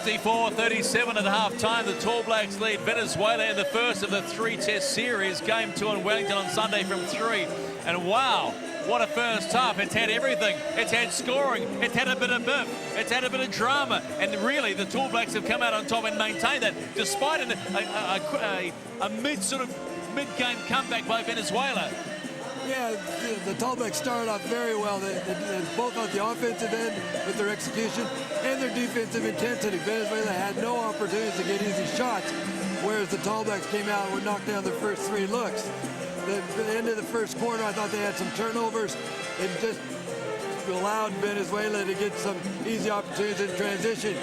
54-37 at half-time. The Tall Blacks lead Venezuela in the first of the three-test series. Game 2 in Wellington on Sunday from 3. And wow, what a first half. It's had everything. It's had scoring. It's had a bit of biff. It's had a bit of drama. And really, the Tall Blacks have come out on top and maintained that despite a mid-game comeback by Venezuela. Yeah, the Tall Blacks started off very well. They both on the offensive end with their execution and their defensive intensity. Venezuela had no opportunities to get easy shots, whereas the Tall Blacks came out and would knock down their first 3 looks. At the end of the first quarter, I thought they had some turnovers. It just allowed Venezuela to get some easy opportunities in transition.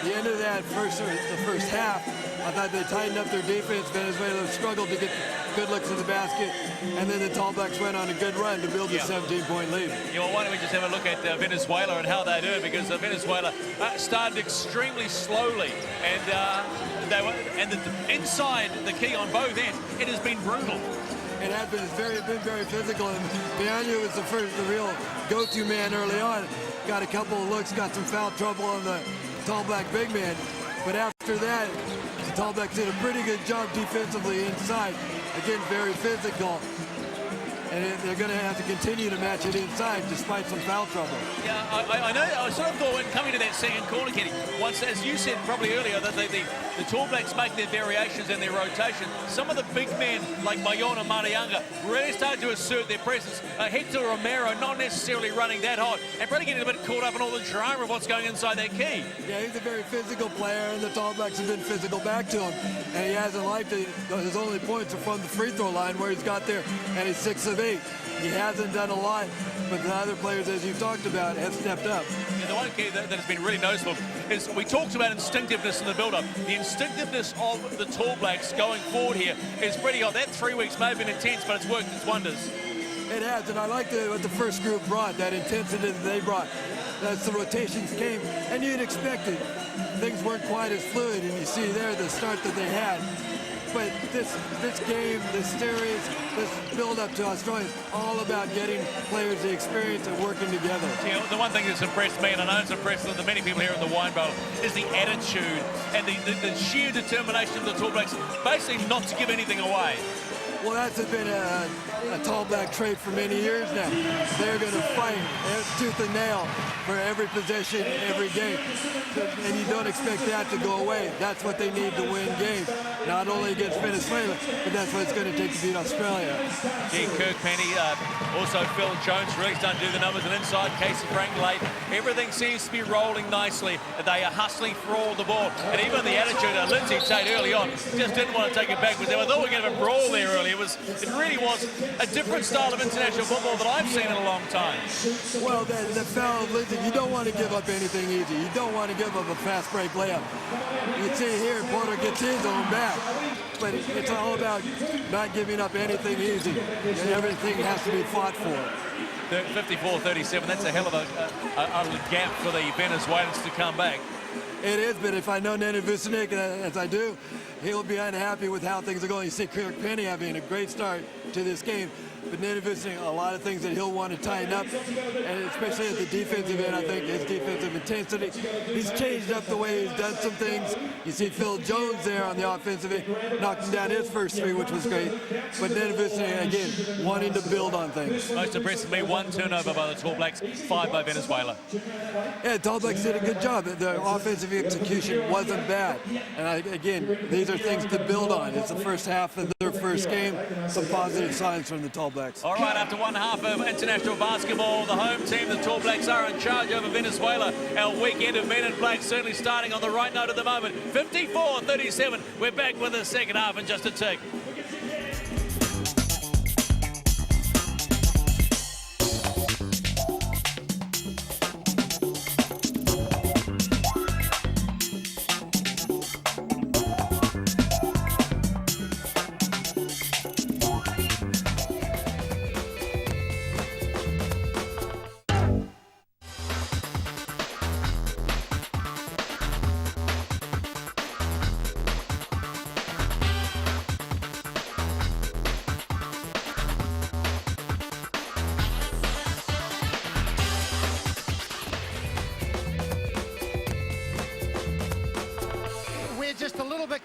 The end of that the first half, I thought they tightened up their defense. Venezuela struggled to get good looks in the basket, and then the Tall Blacks went on a good run to build a 17-point lead. Yeah, well, why don't we just have a look at Venezuela and how they do, because Venezuela started extremely slowly, and inside the key on both ends, it has been brutal. It has been very physical, and Piano was the real go-to man early on. Got a couple of looks, got some foul trouble on the Tall Black big man, but after that, the Tall Blacks did a pretty good job defensively inside. Again, very physical, and they're going to have to continue to match it inside despite some foul trouble. Yeah, I know. I sort of thought when coming to that second corner, Kenny, once, as you said probably earlier, that the Tall Blacks make their variations and their rotation. Some of the big men like Mayon and Marianga really started to assert their presence. Hector Romero not necessarily running that hot and probably getting a bit caught up in all the drama of what's going inside that key. Yeah, he's a very physical player, and the Tall Blacks have been physical back to him, and he hasn't liked it. His only points are from the free throw line where he's got there, and he's 6 of 8. He hasn't done a lot, but the other players, as you talked about, have stepped up. Yeah, the one key that has been really noticeable is we talked about instinctiveness in the build-up. The instinctiveness of the Tall Blacks going forward here is pretty hot. That 3 weeks may have been intense, but it's worked its wonders. It has, and I like what the first group brought, that intensity that they brought. As the rotations came, and you'd expect it. Things weren't quite as fluid, and you see there the start that they had. But this game, this series, this build-up to Australia is all about getting players the experience of working together. Yeah, the one thing that's impressed me, and I know it's impressed the many people here in the Wine Bowl, is the attitude and the sheer determination of the Tall Blacks, basically not to give anything away. Well, that's been a Tall Black trait for many years now. They're going to fight tooth and nail for every possession, every game. And you don't expect that to go away. That's what they need to win games. Not only against Venezuela, but that's what it's going to take to beat Australia. Dean Kirkpenny, also Phil Jones really starting to do the numbers, and inside Casey Frank late. Everything seems to be rolling nicely. They are hustling for all the ball. And even the attitude of Lindsay Tate early on just didn't want to take it back. I thought we were going to have a brawl there early. It really was a different style of international football that I've seen in a long time. Well, the foul of Lindsay, you don't want to give up anything easy. You don't want to give up a fast break layup. You see here, Porter gets his own back. But it's all about not giving up anything easy. And everything has to be fought for. 54-37, that's a hell of a gap for the Venezuelans to come back. It is, but if I know Nene Vucinic, as I do, he'll be unhappy with how things are going. You see Kirkpenny having a great start to this game, but Nene Vucinic, a lot of things that he'll want to tighten up, and especially at the defensive end, I think his defensive intensity. He's changed up the way he's done some things. You see Phil Jones there on the offensive end, knocking down his first 3, which was great. But Nene Vucinic, again, wanting to build on things. Most impressive me, 1 turnover by the Tall Blacks, 5 by Venezuela. Yeah, Tall Blacks did a good job. The offensive execution wasn't bad. And again, these are things to build on. It's the first half of their first game. Some positive signs from the Tall Blacks. All right, after one half of international basketball, the home team, the Tall Blacks, are in charge over Venezuela. Our weekend of men in black certainly starting on the right note at the moment. 54-37. We're back with the second half in just a tick.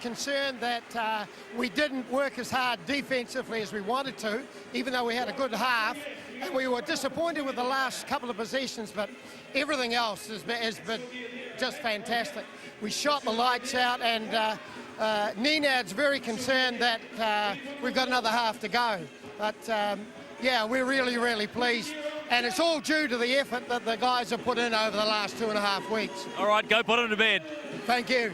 concerned that we didn't work as hard defensively as we wanted to, even though we had a good half. And we were disappointed with the last couple of possessions, but everything else has been just fantastic. We shot the lights out, and Nenad's very concerned that we've got another half to go. But yeah, we're really, really pleased. And it's all due to the effort that the guys have put in over the last 2.5 weeks. All right, go put them to bed. Thank you.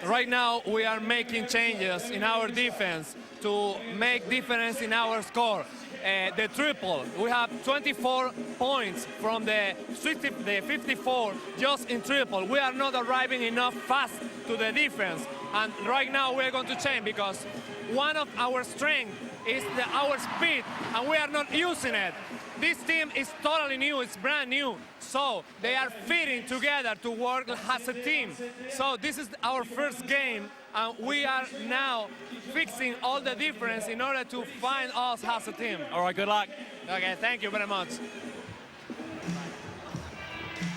Right now, we are making changes in our defense to make difference in our score. The triple, we have 24 points from the 54 just in triple. We are not arriving enough fast to the defense. And right now, we're going to change because one of our strengths is our speed, and we are not using it. This team is totally new, it's brand new. So they are fitting together to work as a team. So this is our first game, and we are now fixing all the difference in order to find us as a team. All right, good luck. Okay, thank you very much.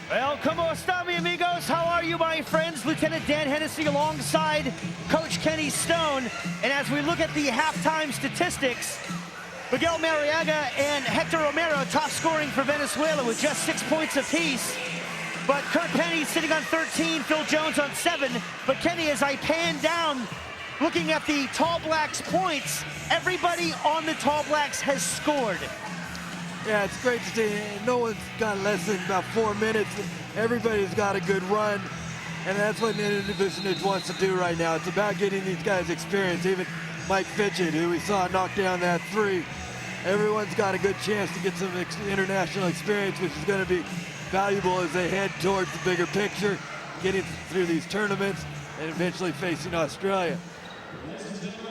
Well, como esta, mi amigos? How are you, my friends? Lieutenant Dan Hennessy alongside Coach Kenny Stone. And as we look at the halftime statistics, Miguel Mariaga and Hector Romero top scoring for Venezuela with just 6 points apiece. But Kurt Penny sitting on 13, Phil Jones on 7. But Kenny, as I pan down, looking at the Tall Blacks points, everybody on the Tall Blacks has scored. Yeah, it's great to see. No one's got less than about 4 minutes. Everybody's got a good run, and that's what the Interdivisionage wants to do right now. It's about getting these guys experience. Even Mike Fitchett, who we saw knock down that 3. Everyone's got a good chance to get some international experience, which is going to be valuable as they head towards the bigger picture, getting through these tournaments, and eventually facing Australia.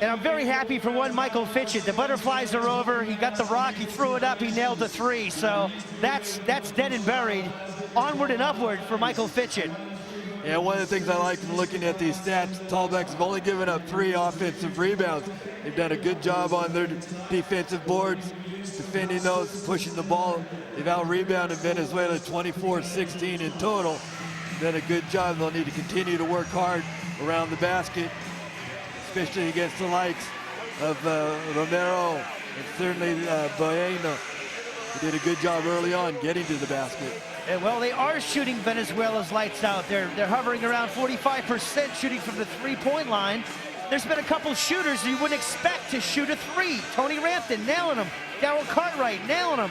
And I'm very happy for one Michael Fitchett. The butterflies are over. He got the rock, he threw it up, he nailed the 3. So that's dead and buried. Onward and upward for Michael Fitchett. Yeah, one of the things I like from looking at these stats, Tall Blacks have only given up 3 offensive rebounds. They've done a good job on their defensive boards, defending those, pushing the ball. They've out-rebounded Venezuela 24-16 in total. Done a good job. They'll need to continue to work hard around the basket, especially against the likes of Romero and certainly Bueno. They did a good job early on getting to the basket. And well, they are shooting Venezuela's lights out. They're hovering around 45% shooting from the 3-point line. There's been a couple shooters you wouldn't expect to shoot a 3. Tony Rampton nailing them. Darryl Cartwright nailing them.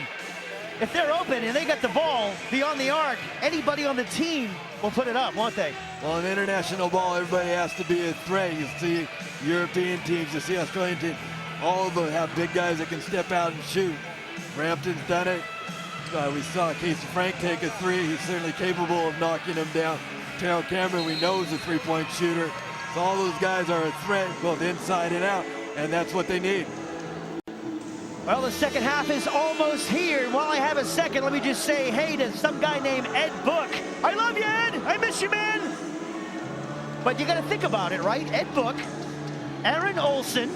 If they're open and they got the ball beyond the arc, anybody on the team will put it up, won't they? Well, in international ball, everybody has to be a threat. You see European teams, you see Australian teams, all of them have big guys that can step out and shoot. Rampton's done it. We saw Casey Frank take a 3. He's certainly capable of knocking him down. Terrell Cameron, we know, is a 3-point shooter. So all those guys are a threat, both inside and out, and that's what they need. Well, the second half is almost here. And while I have a second, let me just say hey to some guy named Ed Book. I love you, Ed. I miss you, man. But you got to think about it, right? Ed Book, Aaron Olson,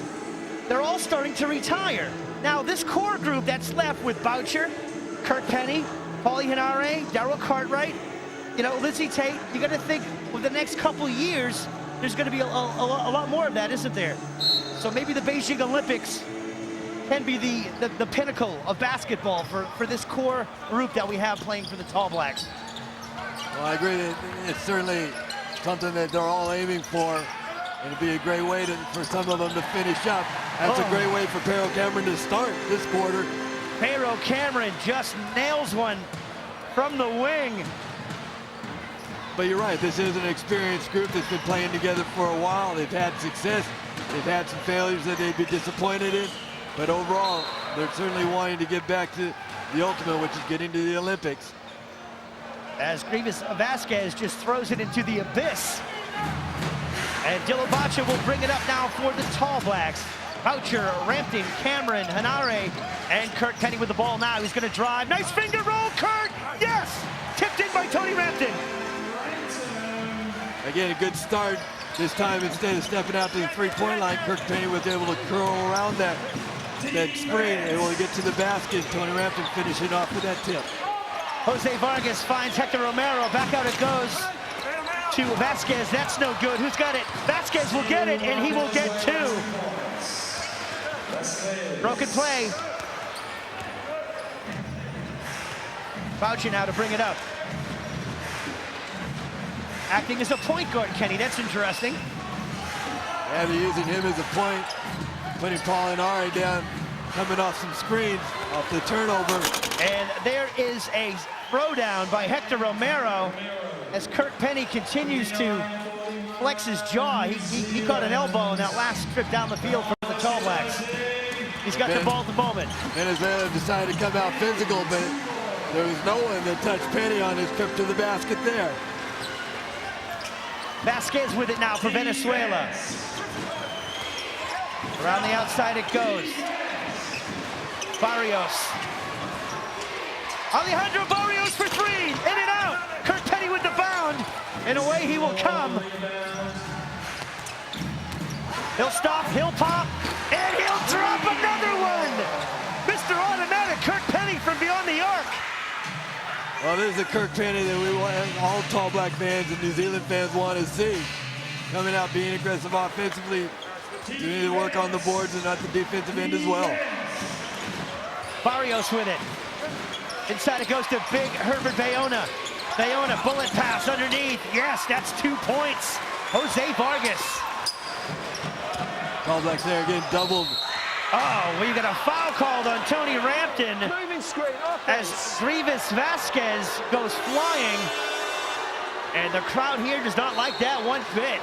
they're all starting to retire. Now, this core group that's left with Boucher, Kurt Penny, Paulie Henare, Darryl Cartwright, you know, Lizzie Tate, you got to think with the next couple years, there's going to be a lot more of that, isn't there? So maybe the Beijing Olympics can be the pinnacle of basketball for this core group that we have playing for the Tall Blacks. Well, I agree that it's certainly something that they're all aiming for. It'd be a great way for some of them to finish up. That's a great way for Pero Cameron to start this quarter. Pero Cameron just nails one from the wing. But you're right, this is an experienced group that's been playing together for a while. They've had success. They've had some failures that they'd be disappointed in. But overall, they're certainly wanting to get back to the ultimate, which is getting to the Olympics. As Grievous Vasquez just throws it into the abyss. And Dillabacha will bring it up now for the Tall Blacks. Boucher, Rampton, Cameron, Henare, and Kurt Penny with the ball now. He's going to drive. Nice finger roll, Kurt! Yes! Tipped in by Tony Rampton. Again, a good start. This time, instead of stepping out to the 3-point line, Kurt Penny was able to curl around that screen, able to get to the basket. Tony Rampton finishing off with that tip. Jose Vargas finds Hector Romero. Back out it goes to Vasquez. That's no good. Who's got it? Vasquez will get it, and he will get 2. Broken play. Boucher now to bring it up. Acting as a point guard, Kenny. That's interesting. Yeah, they're using him as a point, putting Pollinari down, coming off some screens, off the turnover. And there is a throwdown by Hector Romero as Kirk Penny continues to flex his jaw. He caught an elbow in that last trip down the field for the Tall Blacks. He's got the ball at the moment. Venezuela decided to come out physical, but there was no one that touched Penny on his trip to the basket there. Vasquez with it now for Venezuela. Around the outside it goes. Barrios. Alejandro Barrios for 3. In and out. Kirk Penny with the bound. And away he will come. He'll stop, he'll pop, and he'll drop another one. Mr. Automatic, Kirk Penny from beyond the arc. Well, this is the Kirk Penny that we want, all Tall Black fans and New Zealand fans want to see. Coming out, being aggressive offensively, doing the work on the boards and at the defensive end as well. Barrios with it. Inside it goes to big Herbert Bayona. Bayona, bullet pass underneath. Yes, that's 2 points. Jose Vargas. Tall Blacks there getting doubled. Oh, we got a foul called on Tony Rampton as Grievous Vasquez goes flying. And the crowd here does not like that one bit.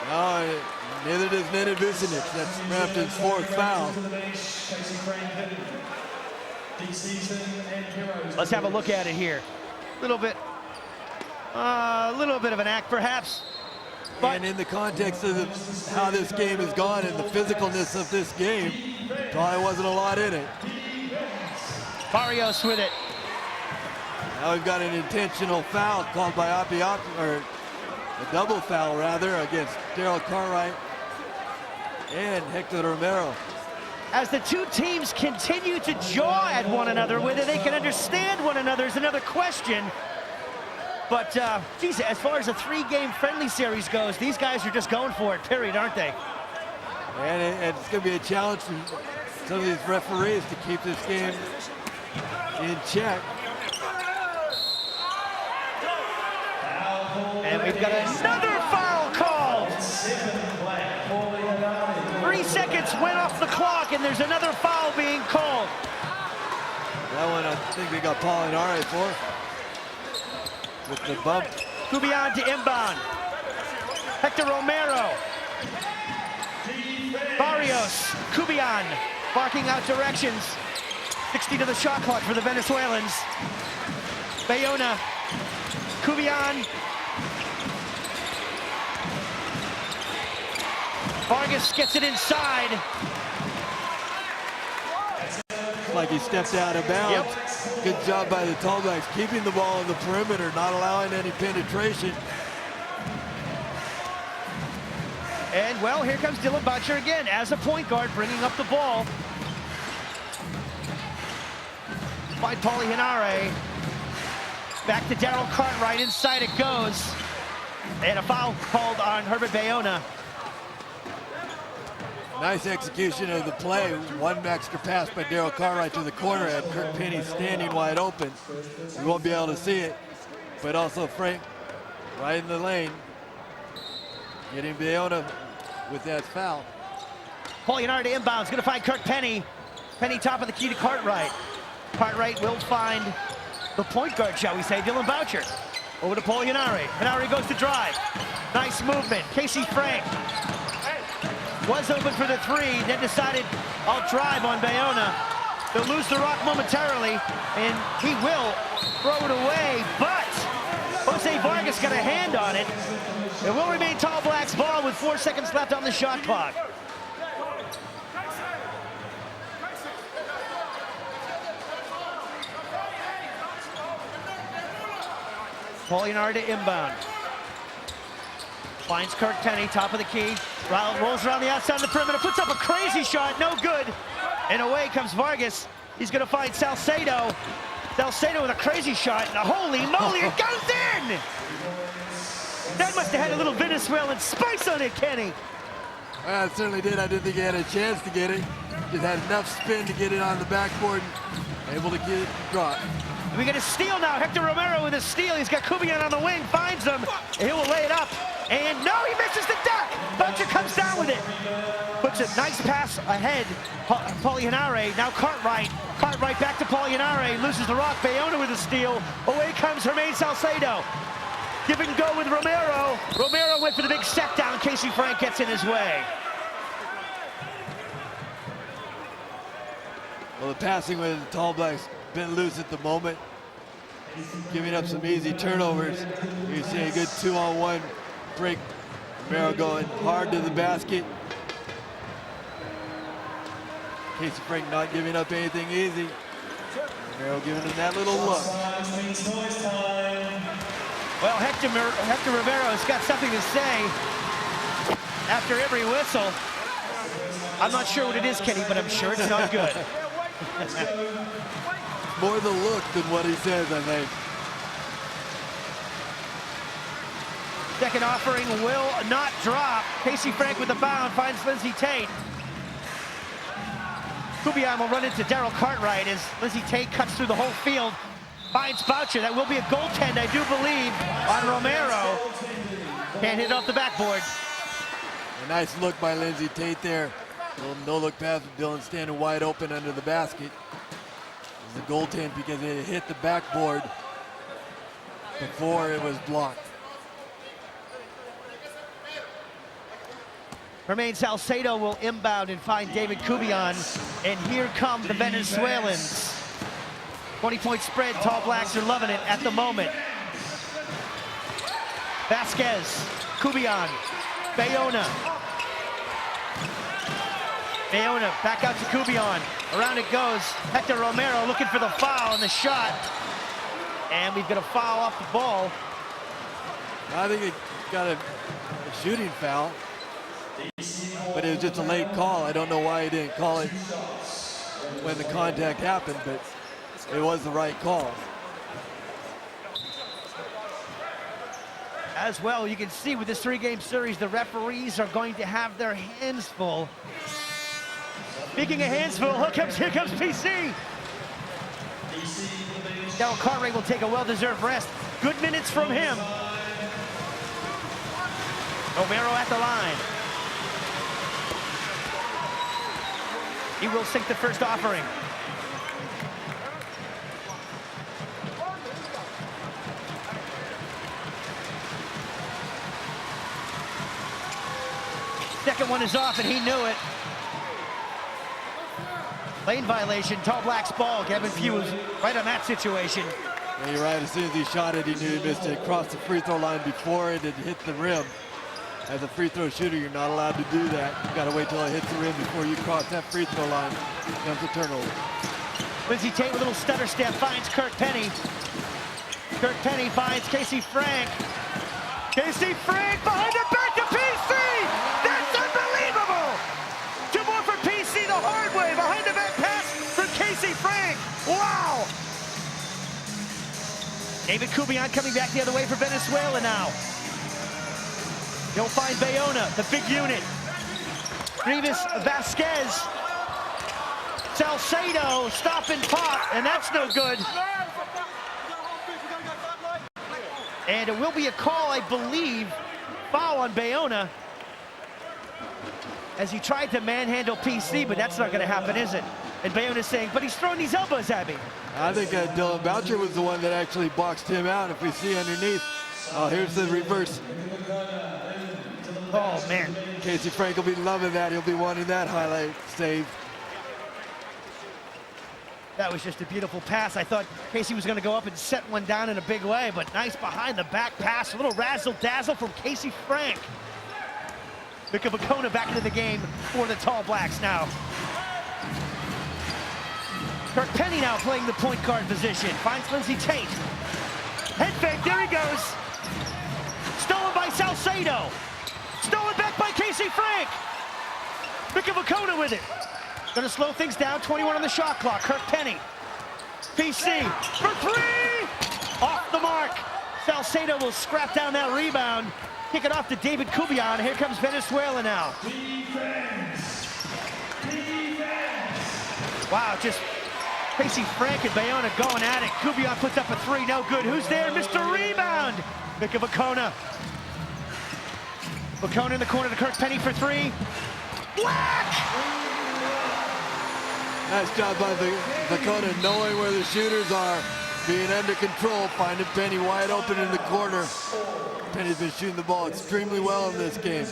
No, neither does Nenad Vucinic. That's Rampton's 4th foul. Let's have a look at it here. A little bit of an act perhaps. But and in the context of how this game has gone and the physicalness of this game, probably wasn't a lot in it. Barrios with it. Now we've got an intentional foul called by or a double foul rather, against Daryl Cartwright and Hector Romero. As the two teams continue to jaw at one another, whether they can understand one another is another question. But, geez, as far as a 3-game friendly series goes, these guys are just going for it, period, aren't they? And it's going to be a challenge for some of these referees to keep this game in check. And we've got another foul called. 3 seconds went off the clock, and there's another foul being called. That one I think we got Pollinari for. With the bump. Kubian to inbound. Hector Romero. Barrios. Kubian barking out directions. 60 to the shot clock for the Venezuelans. Bayona. Kubian. Vargas gets it inside. Like he stepped out of bounds. Yep. Good job by the Tall Blacks, keeping the ball on the perimeter, not allowing any penetration. And, well, here comes Dylan Boucher again as a point guard, bringing up the ball. By Paulie Henare. Back to Daryl Cartwright. Inside it goes. And a foul called on Herbert Bayona. Nice execution of the play. One extra pass by Daryl Cartwright to the corner, and Kirk Penny standing wide open. You won't be able to see it, but also Frank right in the lane, getting Bayona with that foul. Pollinari to inbounds, going to find Kirk Penny. Penny top of the key to Cartwright. Cartwright will find the point guard, shall we say, Dylan Boucher. Over to Pollinari. Henare goes to drive. Nice movement. Casey Frank was open for the 3, then decided I'll drive on Bayona. They'll lose the rock momentarily, and he will throw it away, but Jose Vargas got a hand on it. It will remain Tall Blacks ball with 4 seconds left on the shot clock. Pollinari to inbound. Finds Kirk Penny, top of the key. Rolls around the outside of the perimeter, puts up a crazy shot, no good. And away comes Vargas. He's gonna find Salcedo. Salcedo with a crazy shot, and holy moly, it goes in! That must have had a little Venezuelan spice on it, Kenny. Well, it certainly did. I didn't think he had a chance to get it. Just had enough spin to get it on the backboard and able to get it dropped. We get a steal now. Hector Romero with a steal. He's got Kubian on the wing, finds him. He will lay it up. And no, he misses the duck. Butcher comes down with it. Puts a nice pass ahead. Pollinare, now Cartwright. Cartwright back to Pollinare, loses the rock. Bayona with a steal. Away comes Jermaine Salcedo. Give and go with Romero. Romero went for the big set down. Casey Frank gets in his way. Well, the passing with the Tall Blacks been loose at the moment, giving up some easy turnovers. You see a good 2-on-1 break. Romero going hard to the basket. Casey Frank not giving up anything easy. Romero giving him that little look. Well, Hector Romero's got something to say after every whistle. I'm not sure what it is, Kenny, but I'm sure it's not good. More the look than what he says, I think. Second offering will not drop. Casey Frank with the bound finds Lindsey Tate. Kubian will run into Daryl Cartwright as Lindsey Tate cuts through the whole field. Finds Boucher. That will be a goaltend, I do believe, on Romero. Can't hit it off the backboard. A nice look by Lindsey Tate there. Little no-look pass with Dylan standing wide open under the basket. It was a goaltend because it hit the backboard before it was blocked. Jermaine Salcedo will inbound and find David Kubian. And here come the Venezuelans. 20-point spread. Tall Blacks are loving it at the moment. Vasquez, Kubian, Bayona. Bayona back out to Kubian. Around it goes. Hector Romero looking for the foul on the shot. And we've got a foul off the ball. I think it got a shooting foul, but it was just a late call. I don't know why he didn't call it when the contact happened, but it was the right call. As well, you can see with this three-game series, the referees are going to have their hands full. Speaking of hands full, here comes PC. Daryl Cartwright will take a well-deserved rest. Good minutes from him. Romero at the line. He will sink the first offering. Second one is off, and he knew it. Lane violation, Tall Blacks ball. Kevin Fewes right on that situation. Yeah, you're right. As soon as he shot it, he knew he missed it. Crossed the free throw line before it had hit the rim. As a free throw shooter, you're not allowed to do that. You've got to wait till it hits the rim before you cross that free throw line. Comes a turnover. Lindsey Tate with a little stutter step finds Kirk Penny. Kirk Penny finds Casey Frank. Casey Frank behind the back to PC! That's unbelievable! Two more for PC the hard way. Behind the back pass from Casey Frank. Wow! David Kubian coming back the other way for Venezuela now. He'll find Bayona, the big unit. Rivas Vasquez. Salcedo, stop and pop, and that's no good. And it will be a call, I believe, foul on Bayona, as he tried to manhandle PC, but that's not going to happen, is it? And Bayona's saying, but he's throwing these elbows at me. I think Dylan Boucher was the one that actually boxed him out. If we see underneath, oh, here's the reverse. Oh, man. Casey Frank will be loving that. He'll be wanting that highlight saved. That was just a beautiful pass. I thought Casey was going to go up and set one down in a big way, but nice behind the back pass. A little razzle-dazzle from Casey Frank. Mika Bacona back into the game for the Tall Blacks now. Kirk Penny now playing the point guard position. Finds Lindsey Tate. Head fake, there he goes. Stolen by Salcedo. Stolen back by Casey Frank. Mika Bacona with it. Gonna slow things down, 21 on the shot clock. Kirk Penny. PC for three! Off the mark. Salcedo will scrap down that rebound. Kick it off to David Cubion. Here comes Venezuela now. Wow, just Casey Frank and Bayona going at it. Cubion puts up a three, no good. Who's there? Mr. Rebound. Mika Vukona. Vukona in the corner to Kirk Penny for three. Whack! Nice job by Vukona, knowing where the shooters are, being under control, finding Penny wide open in the corner. Penny's been shooting the ball extremely well in this game.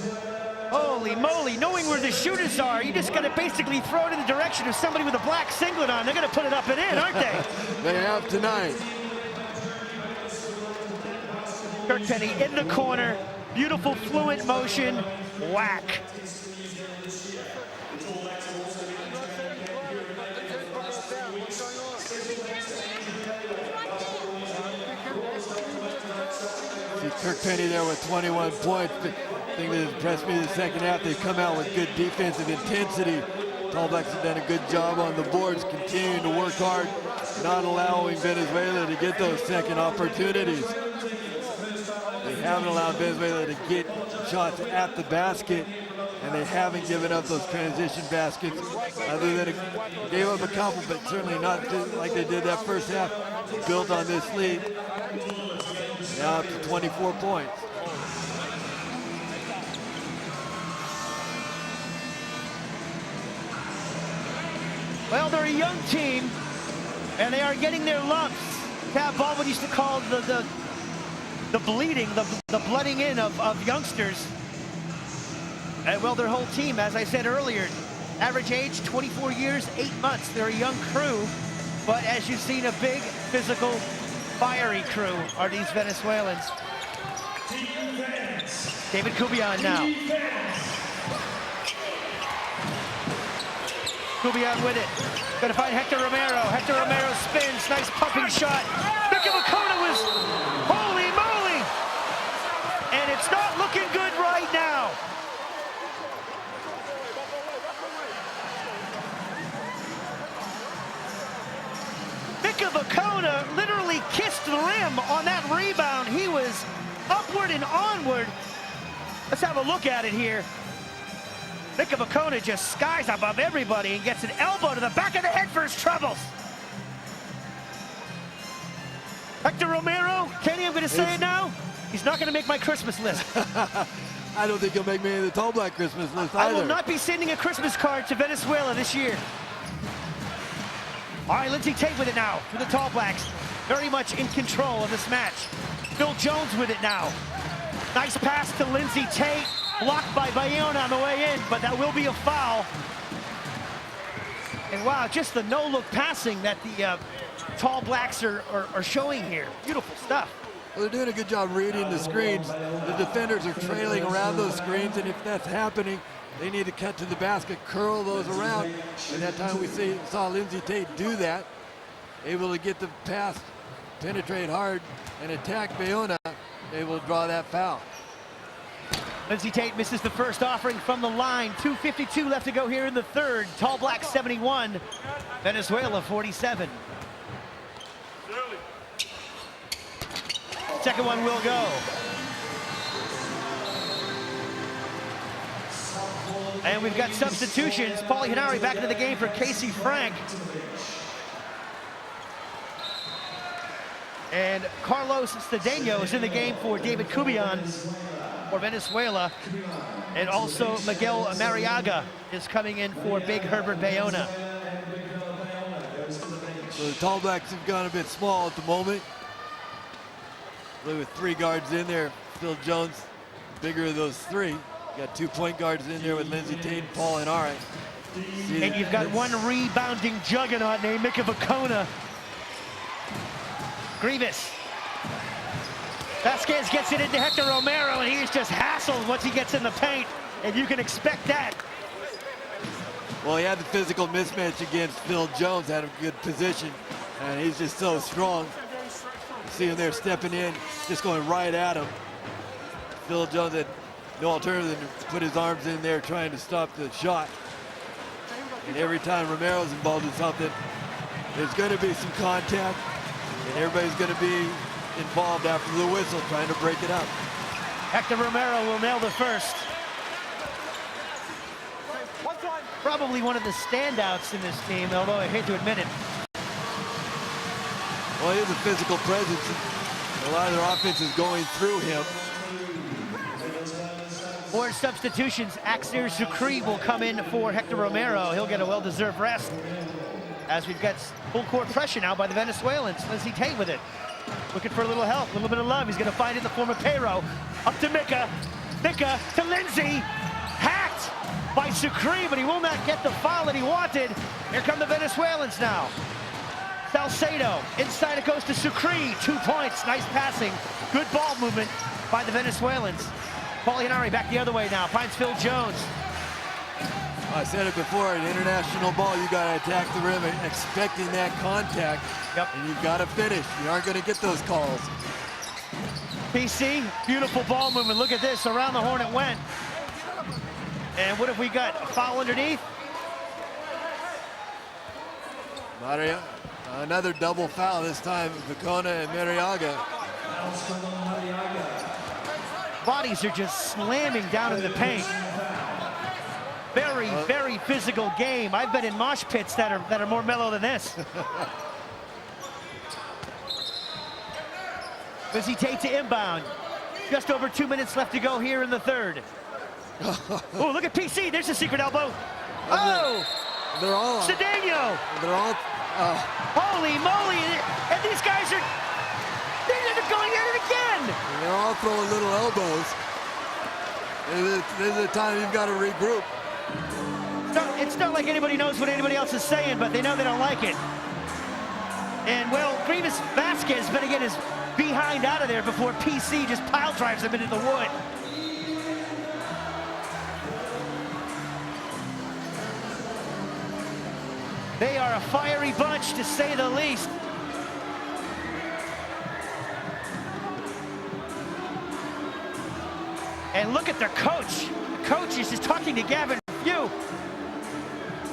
Holy moly, knowing where the shooters are, you just got to basically throw it in the direction of somebody with a black singlet on. They're going to put it up and in, aren't they? They have tonight. Kirk Penny in the corner, beautiful fluent motion, whack. See Kirk Penny there with 21 points. The thing that impressed me in the second half, they come out with good defensive intensity. Tall Blacks have done a good job on the boards, continuing to work hard, not allowing Venezuela to get those second opportunities. They haven't allowed Venezuela to get shots at the basket, and they haven't given up those transition baskets, other than gave up a couple, but certainly not like they did that first half. Built on this lead, now up to 24 points. Well, they're a young team, and they are getting their lumps. Tab Baldwin used to call the bleeding, the blooding in of youngsters. And well, their whole team, as I said earlier, average age 24 years, 8 months. They're a young crew, but as you've seen, a big, physical, fiery crew are these Venezuelans. David Cubion now. Cubion with it. Gonna find Hector Romero. Hector Romero spins. Nice pumping shot. Mika Vukona was, holy moly! And it's not looking good right now. Mika Vukona literally kissed the rim on that rebound. He was upward and onward. Let's have a look at it here. Mika Vukona just skies above everybody and gets an elbow to the back of the head for his troubles. Hector Romero, Kenny, I'm going to say it now. He's not going to make my Christmas list. I don't think he'll make me in the Tall Black Christmas list either. I will not be sending a Christmas card to Venezuela this year. All right, Lindsey Tate with it now for the Tall Blacks. Very much in control of this match. Phil Jones with it now. Nice pass to Lindsey Tate. Blocked by Bayona on the way in, but that will be a foul. And wow, just the no-look passing that the Tall Blacks are showing here. Beautiful stuff. Well, they're doing a good job reading the screens. The defenders are trailing around those screens, and if that's happening, they need to cut to the basket, curl those around. And that time we saw Lindsey Tate do that, able to get the pass, penetrate hard, and attack Bayona, able to draw that foul. Lindsey Tate misses the first offering from the line. 2:52 left to go here in the third. Tall Black 71, Venezuela 47. Second one will go. And we've got substitutions. Paulie Henare back into the game for Casey Frank. And Carlos Cedeno is in the game for David Cubion for Venezuela. And also Miguel Mariaga is coming in for Big Herbert Bayona. So the Tall Blacks have gone a bit small at the moment. With 3 guards in there. Phil Jones, bigger of those 3. You got 2 point guards in there with Lindsey Tate and Paul Henare. And you've got one rebounding juggernaut named Mika Vukona. Grievous. Vasquez gets it into Hector Romero, and he is just hassled once he gets in the paint, and you can expect that. Well, he had the physical mismatch against Phil Jones, had a good position, and he's just so strong. You see him there stepping in, just going right at him. Phil Jones had no alternative than to put his arms in there trying to stop the shot. And every time Romero's involved in something, there's going to be some contact, and everybody's going to be involved after the whistle, trying to break it up. Hector Romero will nail the first. Probably one of the standouts in this team, although I hate to admit it. Well, he has a physical presence. A lot of their offense is going through him. For substitutions, Axir Sucre will come in for Hector Romero. He'll get a well-deserved rest, as we've got full court pressure now by the Venezuelans. Lindsey Tate with it. Looking for a little help, a little bit of love. He's going to find it in the form of Pero. Up to Mika. Mika to Lindsey. Hacked by Sucre, but he will not get the foul that he wanted. Here come the Venezuelans now. Salcedo, inside it goes to Sucre. 2 points, nice passing. Good ball movement by the Venezuelans. Polianari back the other way now, finds Phil Jones. I said it before, an international ball, you got to attack the rim expecting that contact. Yep. And you've got to finish. You aren't going to get those calls. PC, beautiful ball movement. Look at this, around the horn it went. And what have we got? A foul underneath? Maria, another double foul, this time Vicona and Mariaga. Bodies are just slamming down in the paint. Very, very physical game. I've been in mosh pits that are more mellow than this. Lindsey Tate to inbound. Just over 2 minutes left to go here in the third. Oh, look at PC. There's a secret elbow. Oh! They're all... Cedeno! They're all... Holy moly! And these guys are... They're going at it again! And they're all throwing little elbows. This is the time you've got to regroup. It's not like anybody knows what anybody else is saying, but they know they don't like it. And, well, Grievous Vasquez better get his behind out of there before PC just pile drives him into the wood. They are a fiery bunch, to say the least. And look at their coach. The coach is just talking to Gavin Few. Well,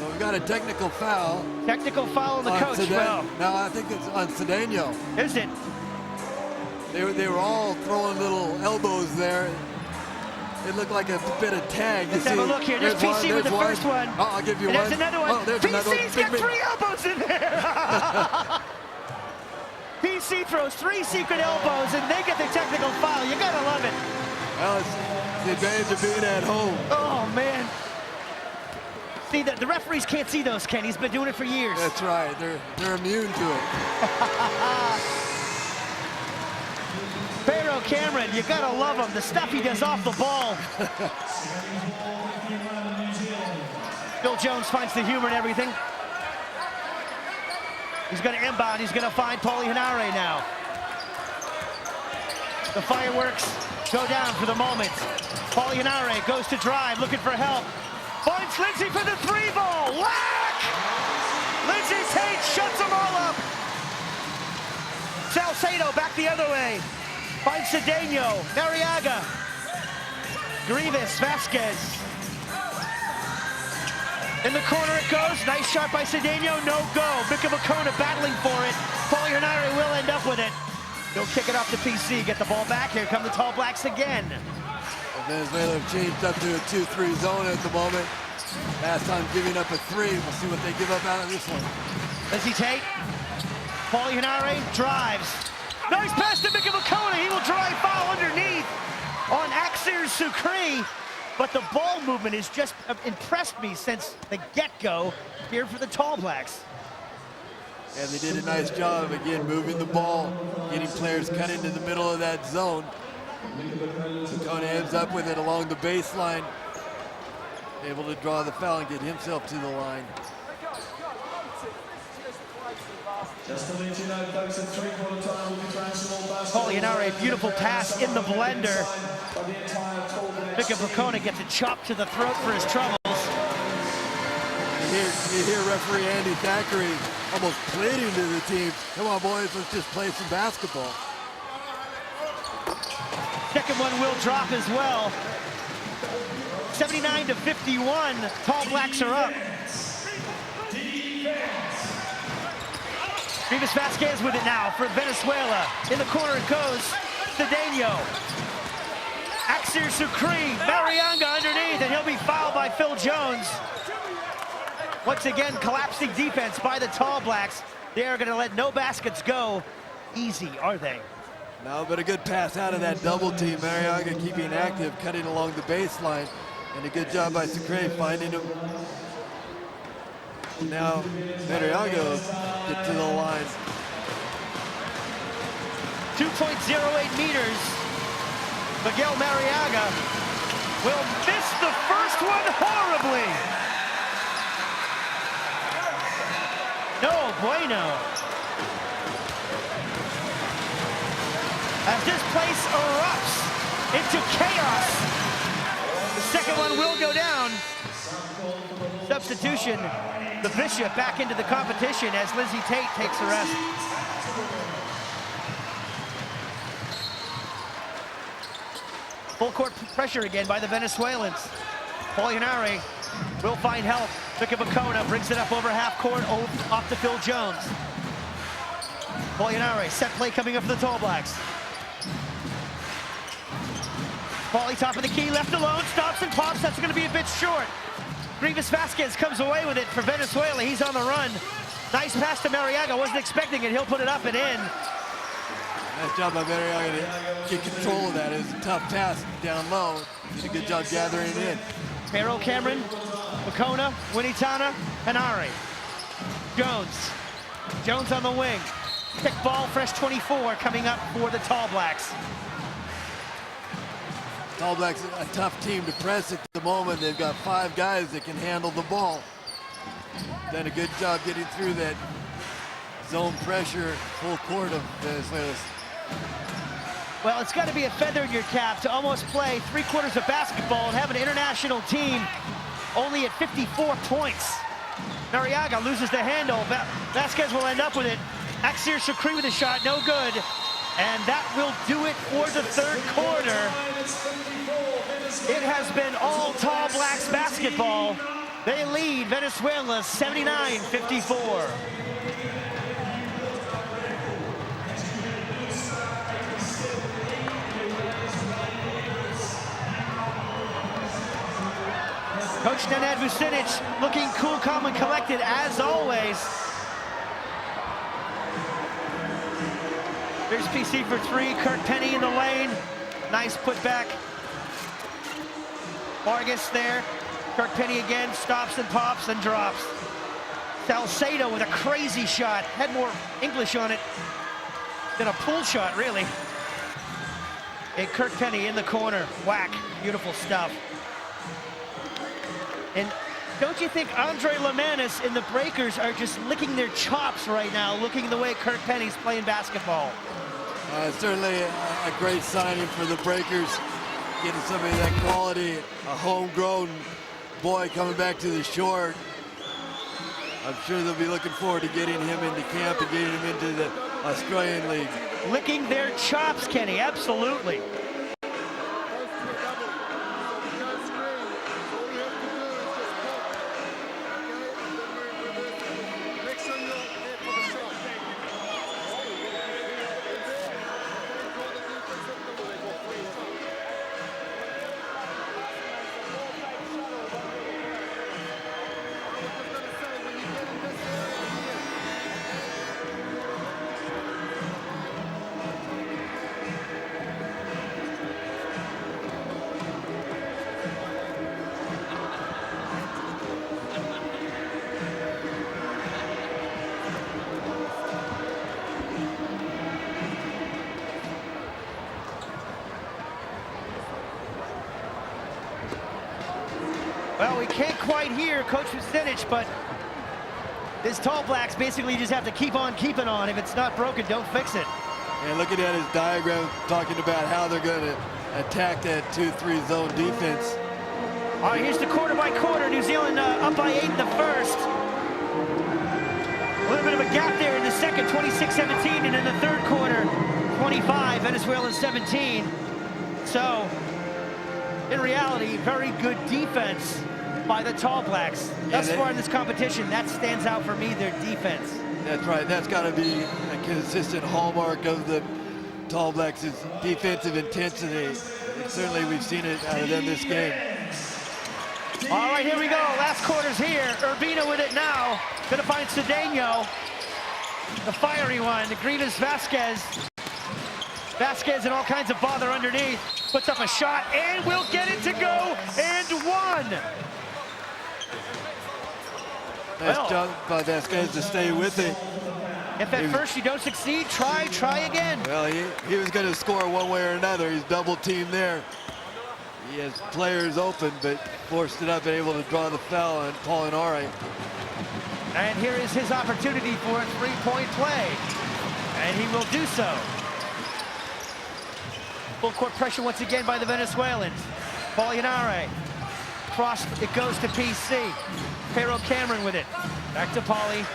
we've got a technical foul. Technical foul on the coach. Well, no, I think it's on Cedeno. Is it? They were all throwing little elbows there. It looked like a bit of tag. Let's have a look here. There's PC with the first one. Oh, I'll give you and one. There's another one. Oh, there's PC's got 3 elbows in there. PC throws 3 secret elbows, and they get the technical foul. You gotta love it. Well, it's the advantage of being at home. Oh, man. See, the referees can't see those, Ken. He's been doing it for years. That's right. They're immune to it. Pharaoh Cameron, you gotta love him. The stuff he does off the ball. Phil Jones finds the humor in everything. He's gonna inbound. He's gonna find Paulie Henare now. The fireworks go down for the moment. Paulie Henare goes to drive, looking for help. Finds Lindsey for the 3-ball. Whack! Lindsey Tate shuts them all up. Salcedo back the other way. Finds Cedeno, Mariaga, Grievous, Vasquez. In the corner it goes. Nice shot by Cedeno, no go. Mika Vicona battling for it. Paulie Henare will end up with it. He'll kick it off to PC, get the ball back. Here come the Tall Blacks again. Venezuela have changed up to a 2-3 zone at the moment. Last time giving up a 3. We'll see what they give up out of this one. Lindsey Tate, Paulie Henare drives. Nice pass to Mika Vicona. He will drive foul underneath on Axir Sucre. But the ball movement has just impressed me since the get-go here for the Tall Blacks. And they did a nice job, again, moving the ball, getting players cut into the middle of that zone. Vicona ends up with it along the baseline, able to draw the foul and get himself to the line. Just to let you know, folks, at 3/4 time will be transferable basketball. Paulie Henare, beautiful pass in the blender. Mika Vicona gets a chop to the throat for his troubles. You hear referee Andy Thackeray almost pleading to the team, come on boys, let's just play some basketball. Second one will drop as well. 79-51, Tall Blacks are up. Rivas Vasquez with it now for Venezuela. In the corner it goes. Cedeno. Axir Sucre. Marianga underneath, and he'll be fouled by Phil Jones. Once again, collapsing defense by the Tall Blacks. They are going to let no baskets go easy, are they? No, but a good pass out of that double team. Marianga keeping active, cutting along the baseline. And a good job by Sucre finding him. Now, Marianga get to the line. 2.08 meters. Miguel Marianga will miss the first one horribly. No bueno. As this place erupts into chaos. The second one will go down. Substitution. The Bishop back into the competition as Lizzie Tate takes a rest. Full court pressure again by the Venezuelans. Pollinari will find help. Vicavacona brings it up over half court, off to Phil Jones. Pollinari, set play coming up for the Tall Blacks. Paulie top of the key, left alone, stops and pops. That's going to be a bit short. Rivas Vasquez comes away with it for Venezuela. He's on the run. Nice pass to Mariaga. Wasn't expecting it. He'll put it up and in. Nice job by Mariaga to get control of that. It was a tough pass down low. Did a good job gathering it in. Pero Cameron, Bacona, Winitana, Hanari. Jones. Jones on the wing. Pick ball, fresh 24 coming up for the Tall Blacks. Tall Blacks a tough team to press at the moment. They've got 5 guys that can handle the ball. Done a good job getting through that zone pressure, full court of Venezuela. Well, it's got to be a feather in your cap to almost play 3/4 of basketball and have an international team only at 54 points. Mariaga loses the handle. Vasquez will end up with it. Axir Shakri with a shot, no good. And that will do it for the third quarter. It has been all Tall Blacks basketball. They lead Venezuela 79-54. Coach Nenad Vucinic looking cool, calm, and collected as always. There's PC for 3, Kirk Penny in the lane. Nice putback. Vargas there. Kirk Penny again, stops and pops and drops. Salcedo with a crazy shot. Had more English on it than a pool shot, really. And Kirk Penny in the corner. Whack. Beautiful stuff. And don't you think Andre Lemanis and the Breakers are just licking their chops right now, looking the way Kirk Penny's playing basketball? Certainly a great signing for the Breakers, getting somebody of that quality, a homegrown boy coming back to the shore. I'm sure they'll be looking forward to getting him into camp and getting him into the Australian League. Licking their chops, Kenny, absolutely. Well, we can't quite hear Coach Vucinic, but this Tall Blacks basically just have to keep on keeping on. If it's not broken, don't fix it. And looking at his diagram, talking about how they're going to attack that 2-3 zone defense. All right, here's the quarter by quarter. New Zealand up by 8 in the first. A little bit of a gap there in the second, 26-17, and in the third quarter, 25, Venezuela 17. So, in reality, very good defense by the Tall Blacks. Thus far in this competition, that stands out for me, their defense. That's right. That's got to be a consistent hallmark of the Tall Blacks' is defensive intensity. And certainly we've seen it out of them this game. All right, here we go. Last quarter's here. Urbina with it now. Gonna find Cedeno. The fiery one, Grievous Vasquez. Vasquez in all kinds of bother underneath. Puts up a shot and will get it to go and one. Nice job by Vasquez to stay with it. If at first you don't succeed, try again. Well, he was going to score one way or another. He's double teamed there. He has players open, but forced it up and able to draw the foul on Paulinari. And here is his opportunity for a three-point play. And he will do so. Full court pressure once again by the Venezuelans. Paulinari. Cross, it goes to PC. Pero Cameron with it. Back to Paulie.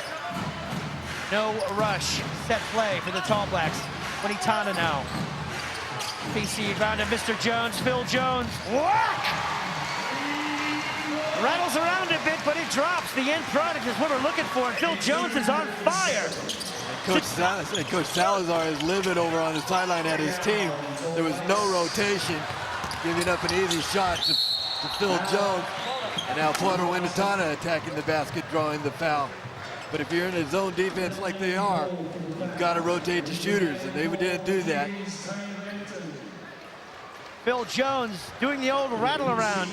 No rush. Set play for the Tall Blacks. Quintana now. PC around to Mr. Jones. Phil Jones. Whack! Rattles around a bit, but it drops. The end product is what we're looking for. And Phil Jones is on fire. Coach Salazar is livid over on the sideline at his team. There was no rotation, giving up an easy shot to Phil Jones. And now Quintana attacking the basket, drawing the foul. But if you're in a zone defense like they are, you've got to rotate the shooters, and they didn't do that. Phil Jones doing the old rattle around.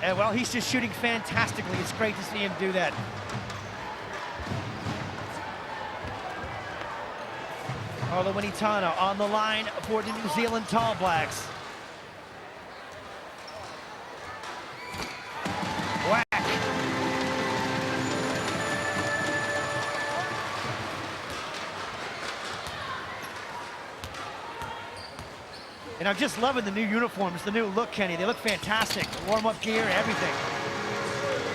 And well, he's just shooting fantastically. It's great to see him do that. Arlo Quintana on the line for the New Zealand Tall Blacks. Whack. And I'm just loving the new uniforms, the new look, Kenny. They look fantastic. Warm-up gear, everything.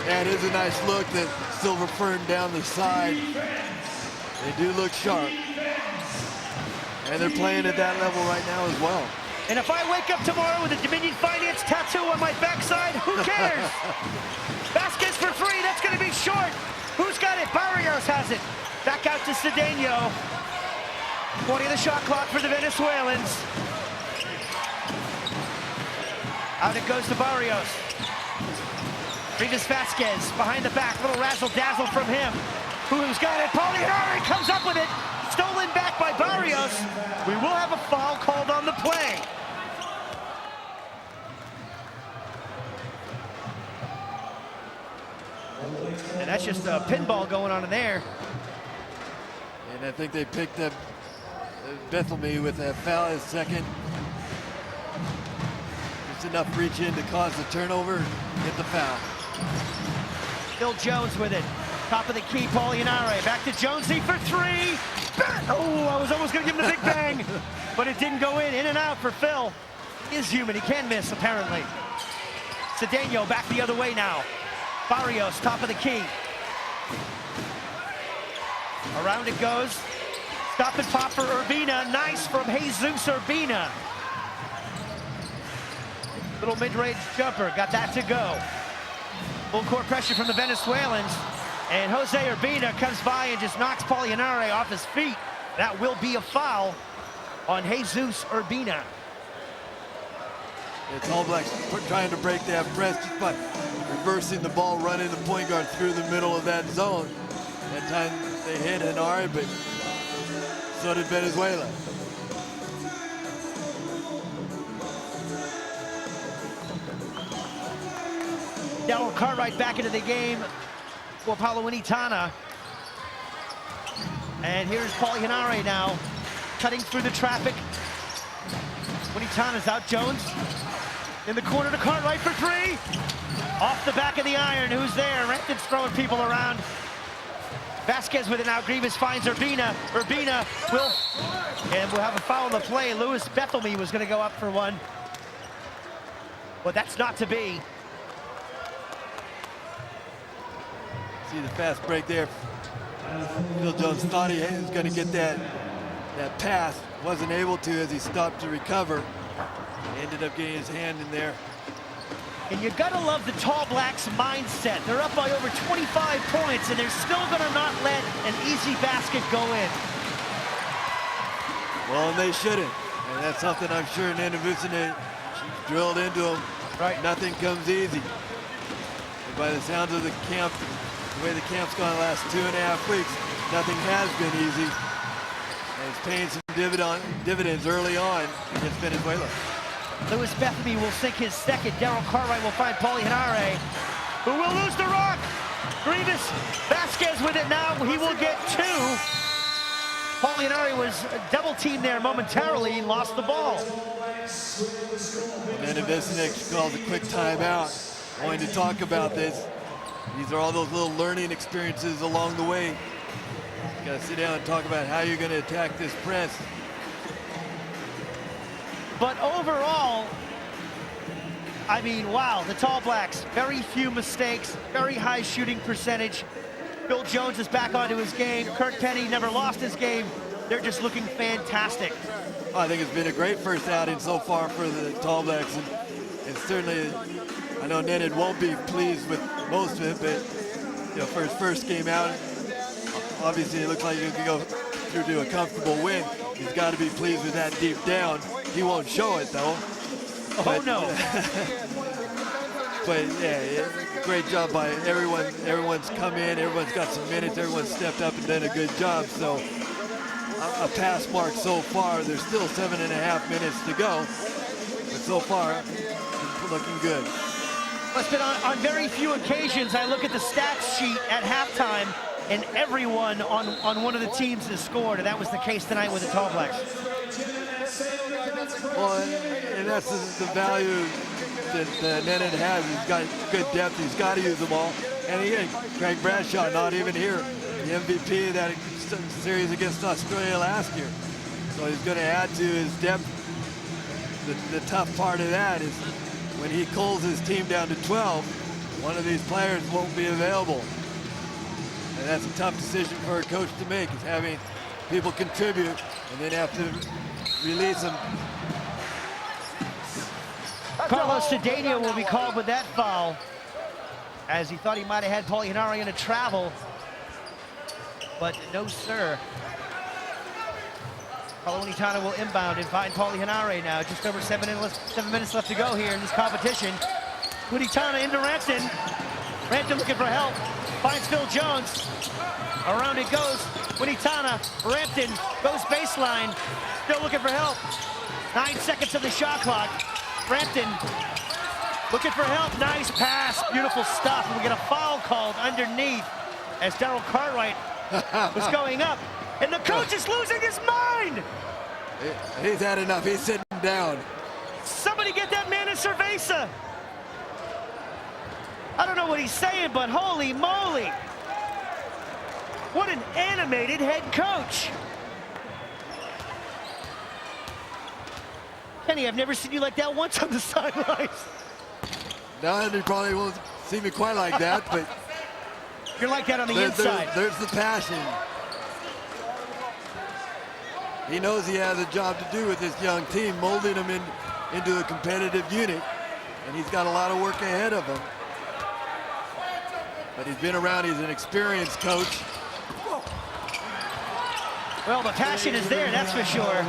Yeah, it is a nice look, that silver fern down the side. They do look sharp. And they're playing at that level right now as well. And if I wake up tomorrow with a Dominion Finance tattoo on my backside, who cares? Vasquez for three, that's gonna be short. Who's got it? Barrios has it. Back out to Cedeno. 20 of the shot clock for the Venezuelans. Out it goes to Barrios. Grievous Vasquez behind the back, little razzle-dazzle from him. Who's got it? Paulinari comes up with it. Stolen back by Barrios. We will have a foul called on the play. And that's just a pinball going on in there. And I think they picked up Bethany with that foul as second. Just enough reach in to cause the turnover and get the foul. Phil Jones with it. Top of the key, Paulinari. Back to Jonesy for three. Oh, I was almost going to give him the big bang, but it didn't go in. In and out for Phil. He is human. He can miss, apparently. Cedeno back the other way now. Barrios, top of the key. Around it goes. Stop and pop for Urbina. Nice from Jesus Urbina. Little mid-range jumper. Got that to go. Full court pressure from the Venezuelans. And Jose Urbina comes by and just knocks Paulinari off his feet. That will be a foul on Jesus Urbina. It's All Blacks trying to break that press just by reversing the ball, running the point guard through the middle of that zone. That time they hit Henare, but so did Venezuela. Darryl Cartwright back into the game for Paulo Quintana. And here's Paulinari now, cutting through the traffic. Quintana's out, Jones. In the corner to Cartwright for three. Off the back of the iron, who's there? Renton's throwing people around. Vasquez with it now, Grievous finds Urbina. Urbina will, and we'll have a foul on the play. Louis Bethany was gonna go up for one. But that's not to be. See the fast break there. Phil Jones thought he was going to get that pass. Wasn't able to as he stopped to recover. He ended up getting his hand in there. And you gotta love the Tall Blacks' mindset. They're up by over 25 points, and they're still gonna not let an easy basket go in. Well, and they shouldn't. And that's something I'm sure Nana Vucinic drilled into them. Right. Nothing comes easy. And by the sounds of the camp, the way the camp's gone the last 2.5 weeks, nothing has been easy. And it's paying some dividends early on against Venezuela. Lewis Bethamy will sink his second. Daryl Cartwright will find Paulie Henare, who will lose the rock. Grievous Vasquez with it now. He will get 2. Paulie Henare was double teamed there momentarily and lost the ball. And then Vucinic calls a quick timeout. Wanting to talk about this. These are all those little learning experiences along the way. You gotta sit down and talk about how you're gonna attack this press. But overall, I mean, wow, the Tall Blacks, very few mistakes, very high shooting percentage. Bill Jones is back onto his game. Kirk Penny never lost his game. They're just looking fantastic. Well, I think it's been a great first outing so far for the Tall Blacks. And certainly, I know Nenad won't be pleased with most of it, but you know, for his first game out, obviously it looks like he could go through to a comfortable win. He's got to be pleased with that deep down. He won't show it though. Oh no. But yeah, great job by everyone. Everyone's come in, everyone's got some minutes, everyone's stepped up and done a good job. So a pass mark so far. There's still 7.5 minutes to go. But so far, it's looking good. It's been on very few occasions I look at the stats sheet at halftime and everyone on one of the teams has scored, and that was the case tonight with the Tall Blacks. Well, and that's the value that Nenad has. He's got good depth. He's got to use them all. And again, Craig Bradshaw not even here. The MVP of that series against Australia last year. So he's going to add to his depth. The tough part of that is when he culls his team down to 12, one of these players won't be available. And that's a tough decision for a coach to make, is having people contribute and then have to release them. Carlos Cedeno will be called with that foul, as he thought he might have had Paulie Henare in a travel, but no sir. Paulo Unitana will inbound and find Paulie Henare now. Just over 7 minutes left to go here in this competition. Unitana into Rampton. Rampton looking for help. Finds Phil Jones. Around it goes. Unitana, Rampton goes baseline. Still looking for help. 9 seconds of the shot clock. Rampton looking for help. Nice pass. Beautiful stuff. And we get a foul called underneath as Daryl Cartwright was going up. And the coach is losing his mind. He's had enough. He's sitting down. Somebody get that man a cerveza. I don't know what he's saying, but holy moly. What an animated head coach. Kenny, I've never seen you like that once on the sidelines. No, he probably won't see me quite like that, but you're like that on the inside. There's the passion. He knows he has a job to do with this young team, molding them into a competitive unit, and he's got a lot of work ahead of him. But he's been around, he's an experienced coach. Well, the passion is there, that's for sure.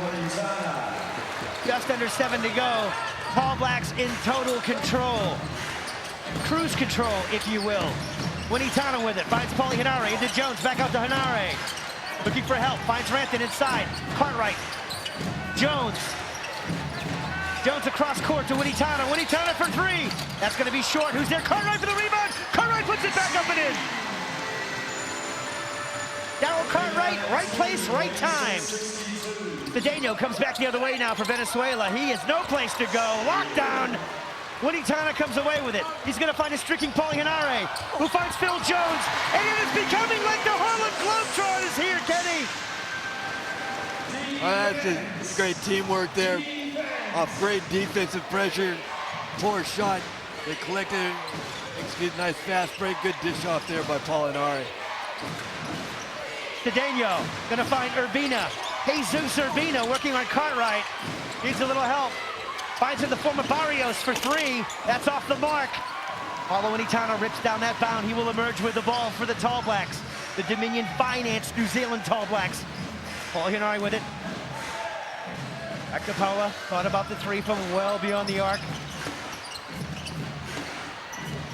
Just under 7 to go. Tall Blacks in total control. Cruise control, if you will. Unitana with it, finds Paulie Henare into Jones, back out to Henare. Looking for help, finds Rampton inside. Cartwright, Jones. Jones across court to Unitana. Unitana for 3. That's gonna be short. Who's there? Cartwright for the rebound. Cartwright puts it back up and in. Daryl Cartwright, right place, right time. Cedeno comes back the other way now for Venezuela. He has no place to go. Lockdown. Unitana comes away with it. He's going to find a streaking Paulie Henare, who finds Phil Jones. And it is becoming like the Harlem Globetrotters here, Kenny. That's just great teamwork there. Off great defensive pressure. Poor shot. They collected. Nice fast break. Good dish off there by Paulie Henare. Cedeno going to find Urbina. Jesus Urbina working on Cartwright. Needs a little help. Finds in the form of Barrios for three. That's off the mark. Paulo Initano rips down that bound. He will emerge with the ball for the Tall Blacks. The Dominion Finance New Zealand Tall Blacks. Paul Hinari with it. Back to Paula. Thought about the three from well beyond the arc.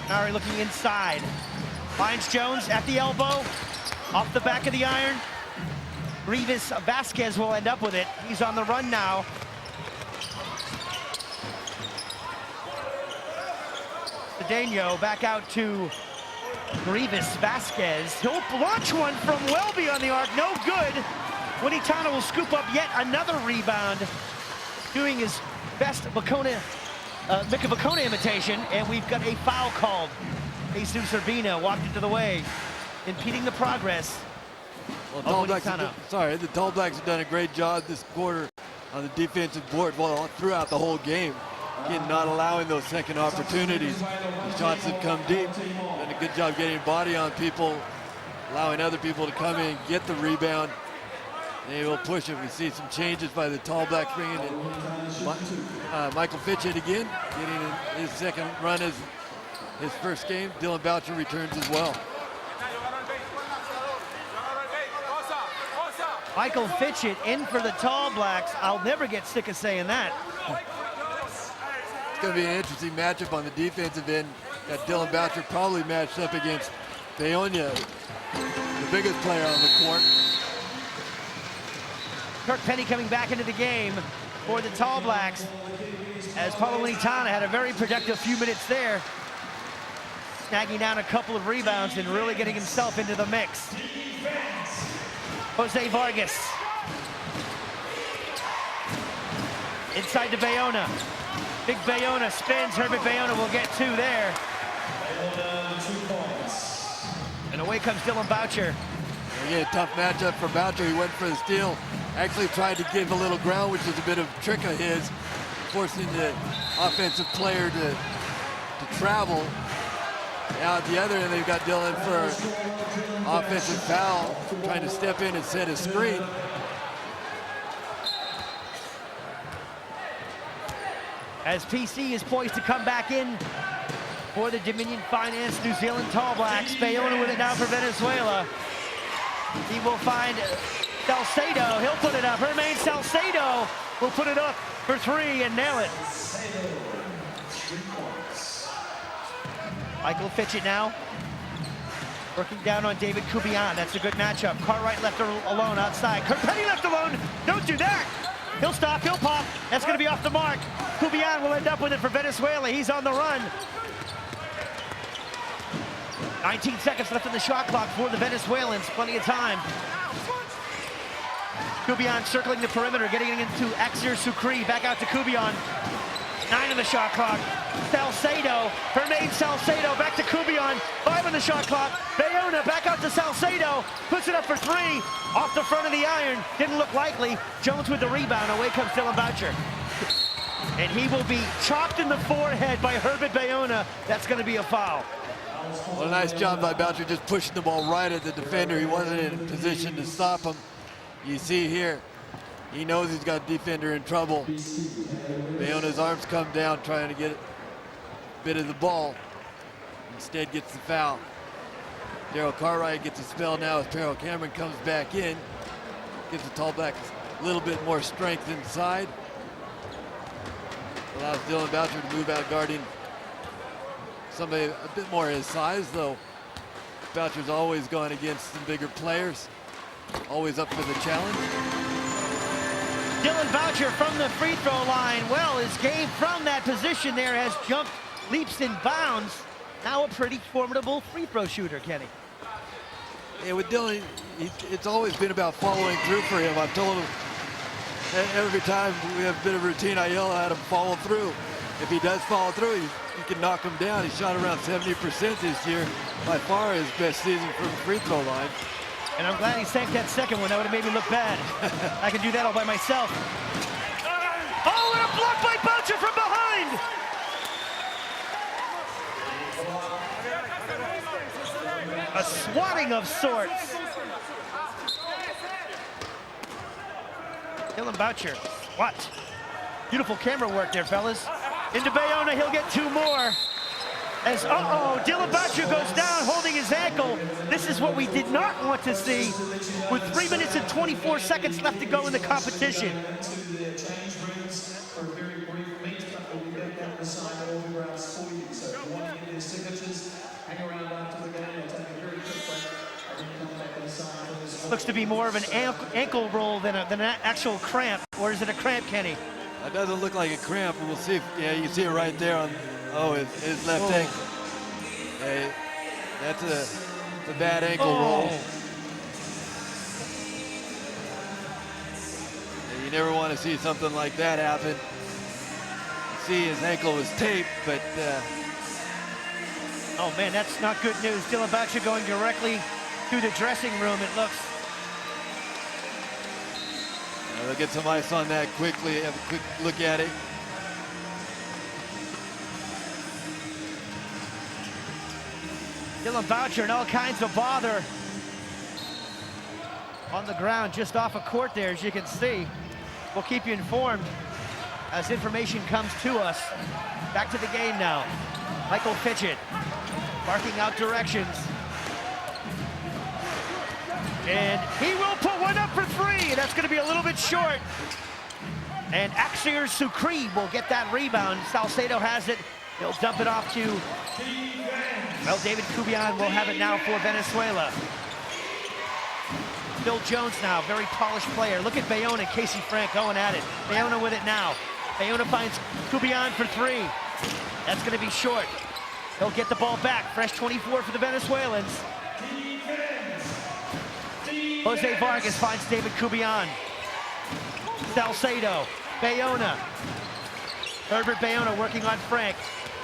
Hinari looking inside. Finds Jones at the elbow. Off the back of the iron. Rivas Vasquez will end up with it. He's on the run now. Cedeno back out to Rivas Vasquez. He'll launch one from well beyond the arc. No good. Winitano will scoop up yet another rebound. Doing his best Mika Vakona imitation. And we've got a foul called. Jesus Urbina walked into the way, impeding the progress. Well, the Tall Blacks have done a great job this quarter on the defensive board throughout the whole game. Again, not allowing those second opportunities. The shots have come deep. Done a good job getting body on people, allowing other people to come in and get the rebound. They will push it. We see some changes by the Tall Blacks bringing in Michael Fitchett again, getting his second run as his first game. Dylan Boucher returns as well. Michael Fitchett in for the Tall Blacks. I'll never get sick of saying that. It's going to be an interesting matchup on the defensive end. Got Dylan Boucher probably matched up against Beonia, the biggest player on the court. Kirk Penny coming back into the game for the Tall Blacks, as Paulo Initano had a very productive few minutes there, snagging down a couple of rebounds and really getting himself into the mix. Jose Vargas. Inside to Bayona. Big Bayona spins. Herbert Bayona will get two there. And away comes Dylan Boucher. Again, tough matchup for Boucher. He went for the steal. Actually tried to give a little ground, which was a bit of a trick of his, forcing the offensive player to travel. Now at the other end, they've got Dylan for offensive foul, trying to step in and set a screen. As PC is poised to come back in for the Dominion Finance New Zealand Tall Blacks. Bayona with it now for Venezuela. He will find Salcedo. He'll put it up. Hermain Salcedo will put it up for three and nail it. Michael Fitchett now. Working down on David Kubian. That's a good matchup. Cartwright left alone outside. Kirk Penny left alone. Don't do that. He'll stop. He'll pop. That's going to be off the mark. Kubian will end up with it for Venezuela. He's on the run. 19 seconds left in the shot clock for the Venezuelans. Plenty of time. Kubian circling the perimeter, getting into Axir Sukri. Back out to Kubian. 9 in the shot clock. Salcedo, Hermain Salcedo, back to Kubian. 5 in the shot clock. Bayona back out to Salcedo. Puts it up for three. Off the front of the iron. Didn't look likely. Jones with the rebound. Away comes Dylan Boucher. And he will be chopped in the forehead by Herbert Bayona. That's going to be a foul. Well, a nice job by Boucher, just pushing the ball right at the defender. He wasn't in a position to stop him. You see here, he knows he's got a defender in trouble. Bayona's arms come down trying to get a bit of the ball. Instead gets the foul. Daryl Cartwright gets a spell now as Peril Cameron comes back in. Gives the Tall Blacks a little bit more strength inside. Allows Dylan Boucher to move out guarding somebody a bit more his size, though Boucher's always gone against some bigger players. Always up for the challenge. Dylan Boucher from the free throw line. Well, his game from that position there has jumped leaps and bounds. Now a pretty formidable free throw shooter, Kenny. Yeah, with Dylan, it's always been about following through for him. I've told him every time we have a bit of routine, I yell at him, follow through. If he does follow through, you can knock him down. He shot around 70% this year, by far his best season from the free throw line. And I'm glad he sank that second one. That would have made me look bad. I can do that all by myself. Oh, and a block by Boucher from behind! A swatting of sorts. Dylan Boucher, what? Beautiful camera work there, fellas. Into Bayona, he'll get 2 more. As, Dylan Boucher goes down holding his ankle. This is what we did not want to see with 3 minutes and 24 seconds left to go in the competition. Looks to be more of an ankle roll than an actual cramp. Or is it a cramp, Kenny? It doesn't look like a cramp, but we'll see if, yeah, you can see it right there on, his left ankle. Hey, that's a bad ankle roll. Yeah, you never want to see something like that happen. See, his ankle was taped, but oh man, that's not good news. Dylan Boucher going directly to the dressing room, it looks. They'll get some ice on that quickly, have a quick look at it. Dylan Boucher in all kinds of bother on the ground just off a court there, as you can see. We'll keep you informed as information comes to us. Back to the game now. Michael Fitchett barking out directions. And he will put one up for 3. That's going to be a little bit short. And Axier Sukri will get that rebound. Salcedo has it. He'll dump it off to, well, David Kubian will have it now for Venezuela. Phil Jones now, very polished player. Look at Bayona and Casey Frank going at it. Bayona with it now. Bayona finds Kubian for 3. That's going to be short. He'll get the ball back. Fresh 24 for the Venezuelans. Jose Vargas finds David Kubian. Salcedo, Bayona. Herbert Bayona working on Frank.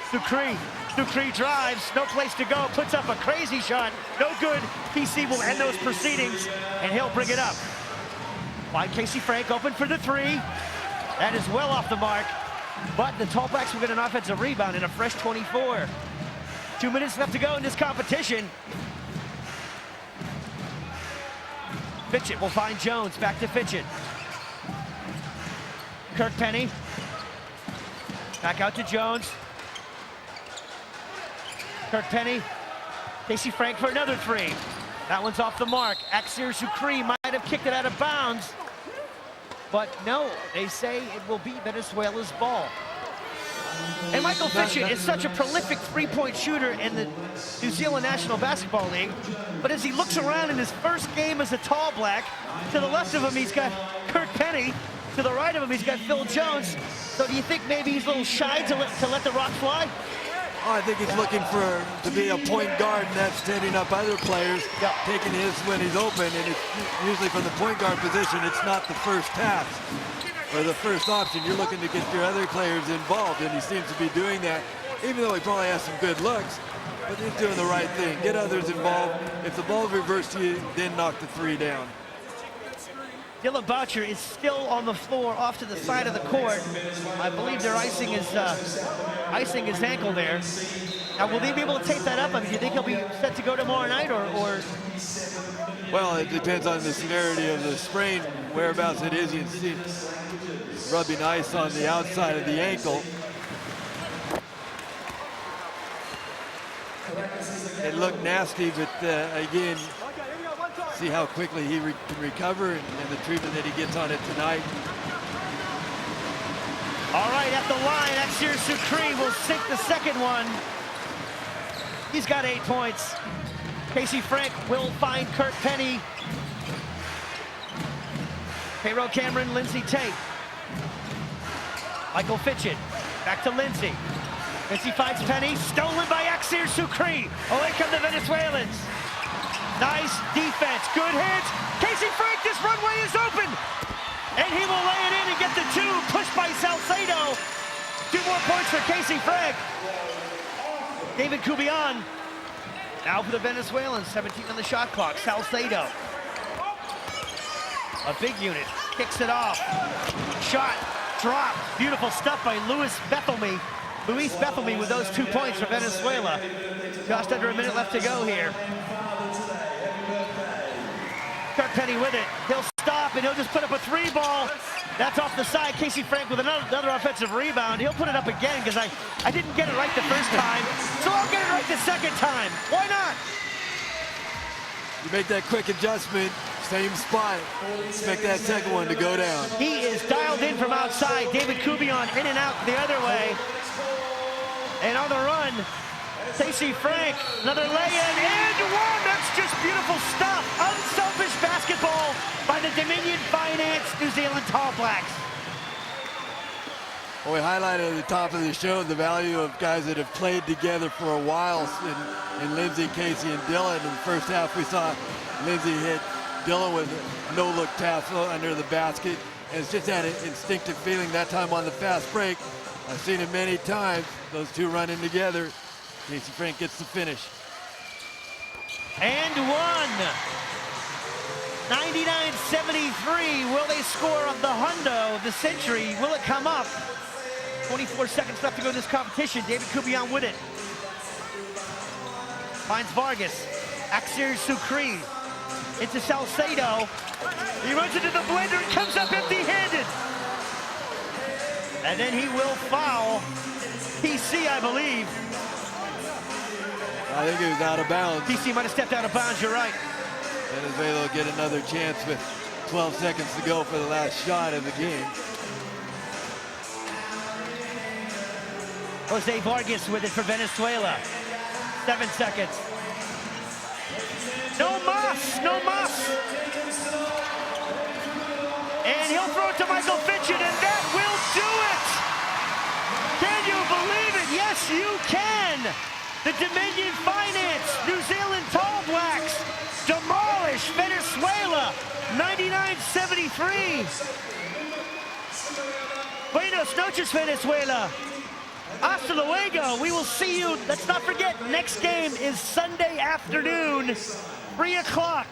Sukri drives, no place to go, puts up a crazy shot. No good. PC will end those proceedings, and he'll bring it up. Find Casey Frank open for the 3. That is well off the mark, but the Tall Blacks will get an offensive rebound and a fresh 24. 2 minutes left to go in this competition. Fitchett will find Jones, back to Fitchett. Kirk Penny. Back out to Jones. Kirk Penny. Casey Frank for another 3. That one's off the mark. Axier Sukri might have kicked it out of bounds. But no, they say it will be Venezuela's ball. And Michael Fitchett is such a prolific 3-point shooter in the New Zealand National Basketball League. But as he looks around in his first game as a Tall Black, to the left of him he's got Kirk Penny. To the right of him he's got Phil Jones. So do you think maybe he's a little shy to let the rock fly? Oh, I think he's looking to be a point guard, and that's standing up other players, taking his when he's open. And it's usually from the point guard position, it's not the first pass or the first option. You're looking to get your other players involved, and he seems to be doing that, even though he probably has some good looks. But he's doing the right thing. Get others involved. If the ball reversed to you, then knock the 3 down. Dylan Boucher is still on the floor off to the side of the court. I believe they're icing his ankle there. Now, will they be able to tape that up? I mean, do you think he'll be set to go tomorrow night, or? Well, it depends on the severity of the sprain, whereabouts it is. You see rubbing ice on the outside of the ankle. It looked nasty, but again, see how quickly he can recover and the treatment that he gets on it tonight. All right, at the line, Axier Sukri will sink the second one. He's got 8 points. Casey Frank will find Kirk Penny. Payroll Cameron, Lindsey Tate. Michael Fitchett, back to Lindsey. Lindsey finds Penny, stolen by Axier Sukri. Oh, here come the Venezuelans. Nice defense, good hit. Casey Frank, this runway is open. And he will lay it in and get the 2, pushed by Salcedo. 2 more points for Casey Frank. David Kubian, now for the Venezuelans, 17 on the shot clock. Salcedo, a big unit, kicks it off. Shot, drop, beautiful stuff by Luis Bethelmy. Luis Bethelmy with those 2 points for Venezuela. Just under a minute left to go here. Kirk Penny with it, he'll stop and he'll just put up a 3-ball. That's off the side. Casey Frank with another offensive rebound. He'll put it up again because I didn't get it right the first time, so I'll get it right the second time. Why not? You make that quick adjustment, same spot. Expect that second one to go down. He is dialed in from outside. David Kubion in and out the other way. And on the run, Casey Frank, another lay-in, and one! That's just beautiful stuff. Unselfish basketball by the Dominion Finance New Zealand Tall Blacks. Well, we highlighted at the top of the show the value of guys that have played together for a while in Lindsay, Casey, and Dylan. In the first half, we saw Lindsay hit Dylan with a no-look tassel under the basket. And it's just that instinctive feeling that time on the fast break. I've seen it many times, those two running together. Casey Frank gets the finish. And one. 99-73. Will they score of the hundo, the century? Will it come up? 24 seconds left to go in this competition. David Kubion with it. Finds Vargas. Axir Sukri. Into Salcedo. He runs into the blender and comes up empty-handed. And then he will foul PC, I believe. I think he was out of bounds. PC might have stepped out of bounds, you're right. Venezuela will get another chance with 12 seconds to go for the last shot of the game. Jose Vargas with it for Venezuela. 7 seconds. No mas, no mas. And he'll throw it to Michael Fitchin, and that will do it. Can you believe it? Yes, you can. The Dominion Finance New Zealand Tall Blacks demolish Venezuela, 99-73. Buenos noches, Venezuela. Hasta luego. We will see you. Let's not forget, next game is Sunday afternoon, 3 o'clock.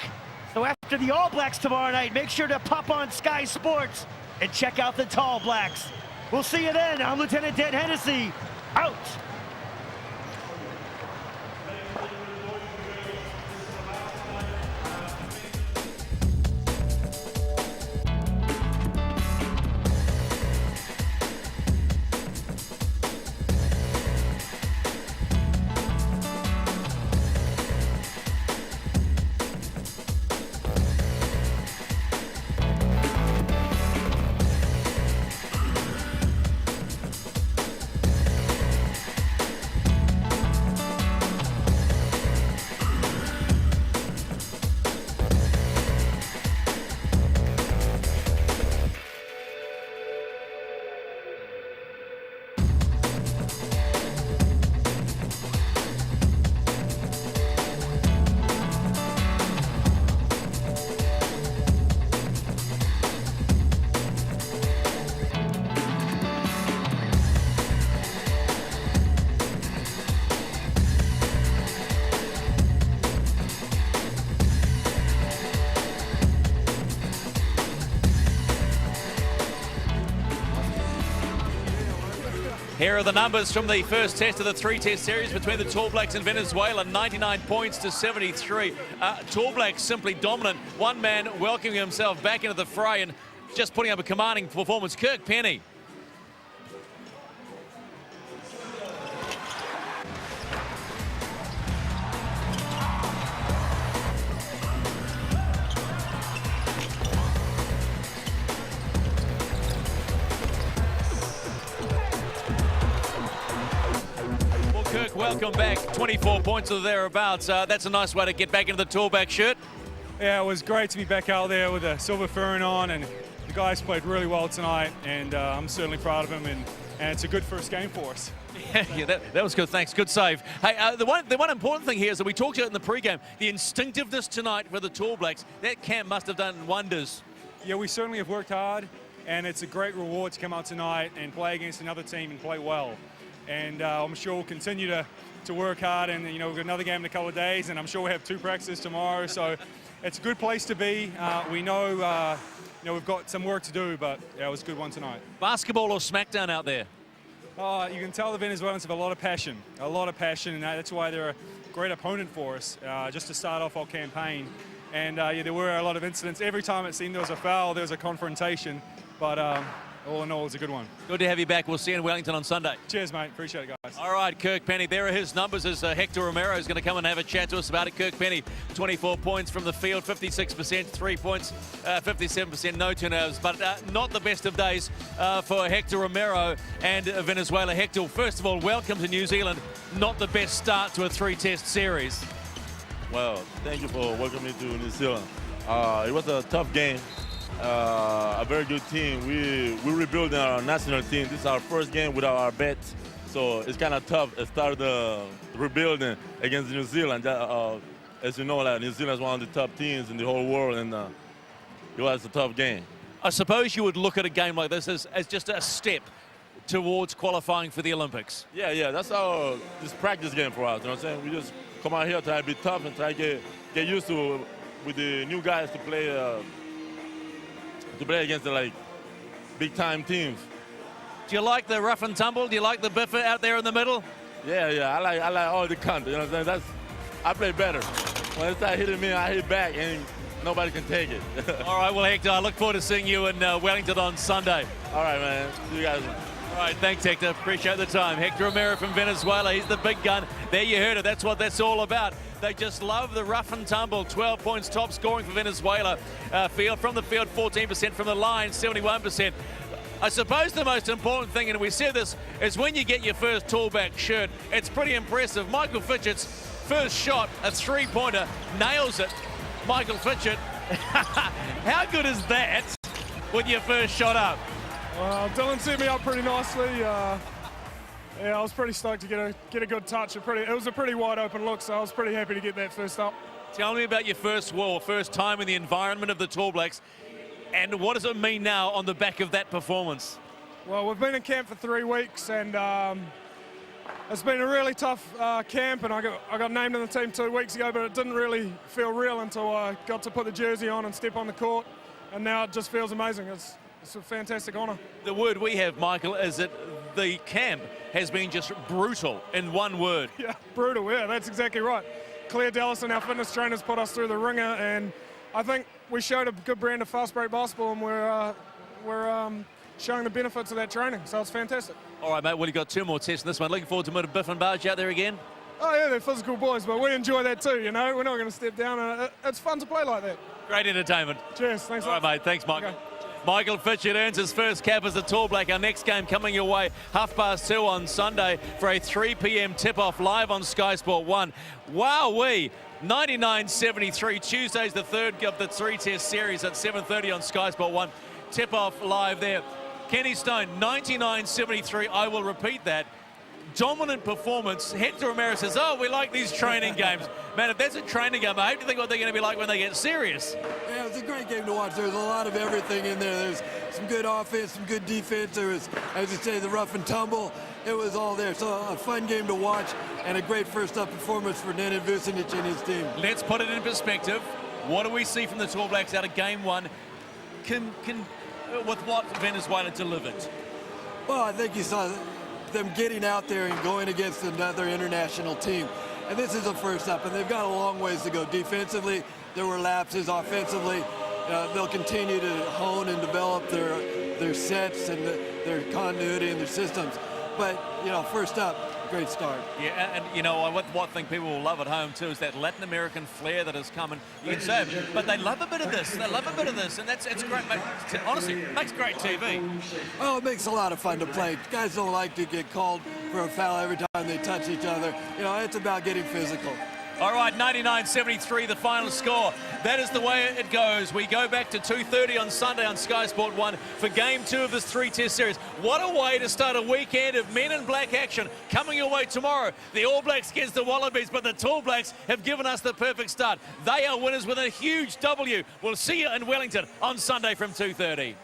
So after the All Blacks tomorrow night, make sure to pop on Sky Sports and check out the Tall Blacks. We'll see you then. I'm Lieutenant Dan Hennessy, out. Here are the numbers from the first test of the 3-test series between the Tall Blacks and Venezuela. 99 points to 73. Tall Blacks simply dominant. One man welcoming himself back into the fray and just putting up a commanding performance. Kirk Penny. Kirk, welcome back. 24 points or thereabouts. That's a nice way to get back into the Tall Black shirt. Yeah, it was great to be back out there with a silver furring on, and the guys played really well tonight, and I'm certainly proud of them, and it's a good first game for us. Yeah, that was good. Thanks. Good save. Hey, the one important thing here is that we talked about in the pregame, the instinctiveness tonight for the Tall Blacks. That camp must have done wonders. Yeah, we certainly have worked hard, and it's a great reward to come out tonight and play against another team and play well. And I'm sure we'll continue to work hard, and we've got another game in a couple of days, and I'm sure we'll have 2 practices tomorrow, so it's a good place to be. We know, we've got some work to do, but yeah, it was a good one tonight. Basketball or smackdown out there? Oh, you can tell the Venezuelans have a lot of passion, and that's why they're a great opponent for us, just to start off our campaign. And yeah, there were a lot of incidents. Every time it seemed there was a foul, there was a confrontation. But all in all, it was a good one. Good to have you back. We'll see you in Wellington on Sunday. Cheers, mate. Appreciate it, guys. All right, Kirk Penny. There are his numbers as Hector Romero is going to come and have a chat to us about it. Kirk Penny, 24 points from the field, 56%, 3 points, 57%, no turnovers, but not the best of days for Hector Romero and Venezuela. Hector, first of all, welcome to New Zealand. Not the best start to a 3-test series. Well, thank you for welcoming me to New Zealand. It was a tough game. A very good team. We're rebuilding our national team. This is our first game without our vets, so it's kind of tough to start the rebuilding against New Zealand. As you know, like, New Zealand is one of the top teams in the whole world, and it was a tough game. I suppose you would look at a game like this as just a step towards qualifying for the Olympics. Yeah, that's our this practice game for us. You know what I'm saying? We just come out here, try to be tough, and try to get used to with the new guys to play against the like big time teams. Do you like the rough and tumble? Do you like the biffer out there in the middle? Yeah, I like all the content. You know what I'm saying? I play better. When they start hitting me, I hit back, and nobody can take it. All right, well, Hector, I look forward to seeing you in Wellington on Sunday. All right, man. See you guys. All right, thanks, Hector. Appreciate the time. Hector Romero from Venezuela. He's the big gun. There you heard it. That's what that's all about. They just love the rough and tumble. 12 points top scoring for Venezuela. From the field, 14%. From the line, 71%. I suppose the most important thing, and we said this, is when you get your first tallback shirt, it's pretty impressive. Michael Fitchett's first shot, a three-pointer, nails it. Michael Fitchett, how good is that with your first shot up? Well, Dylan set me up pretty nicely. Yeah, I was pretty stoked to get a good touch. It was a pretty wide open look, so I was pretty happy to get that first up. Tell me about your first time in the environment of the Tall Blacks, and what does it mean now on the back of that performance? Well, we've been in camp for 3 weeks, and it's been a really tough camp, and I got named in the team 2 weeks ago, but it didn't really feel real until I got to put the jersey on and step on the court, and now it just feels amazing. It's a fantastic honour. The word we have, Michael, is that the camp has been just brutal in one word. Yeah, brutal, yeah, that's exactly right. Claire Dallison, our fitness trainers, put us through the ringer, and I think we showed a good brand of fast break basketball, and we're showing the benefits of that training, so it's fantastic. All right, mate, well, you've got 2 more tests in this one. Looking forward to meeting Biff and Barge out there again? Oh, yeah, they're physical boys, but we enjoy that too, you know. We're not going to step down, and it's fun to play like that. Great entertainment. Cheers, thanks a lot. All right, mate, thanks, Michael. Okay. Michael Fitchett earns his first cap as a Tall Black. Our next game coming your way 2:30 on Sunday for a 3 p.m. tip-off live on Sky Sport 1. Wowee! 99-73. Tuesday's the third of the 3-test series at 7:30 on Sky Sport 1. Tip-off live there. Kenny Stone, 99-73. I will repeat that. Dominant performance. Hector Romero says, oh, we like these training games. Man, if that's a training game, I hope to think what they're going to be like when they get serious. Yeah, it was a great game to watch. There's a lot of everything in there. There's some good offense, some good defense. There was, as you say, the rough and tumble. It was all there. So a fun game to watch and a great first-up performance for Nenad Vucinic and his team. Let's put it in perspective. What do we see from the Tall Blacks out of game 1 with what Venezuela delivered? Well, I think you saw them getting out there and going against another international team. And this is a first up, and they've got a long ways to go. Defensively, there were lapses. Offensively, they'll continue to hone and develop their sets and their continuity and their systems. But, you know, first up, great start. Yeah, and you know, what thing people will love at home too is that Latin American flair that has come, and you can say it, but they love a bit of this. They love a bit of this, and it's great. Honestly, it makes great TV. Oh, it makes a lot of fun to play. Guys don't like to get called for a foul every time they touch each other. You know, it's about getting physical. All right, 99-73, the final score. That is the way it goes. We go back to 2:30 on Sunday on Sky Sport 1 for Game 2 of this 3-test series. What a way to start a weekend of men in black action. Coming your way tomorrow, the All Blacks against the Wallabies, but the Tall Blacks have given us the perfect start. They are winners with a huge W. We'll see you in Wellington on Sunday from 2:30.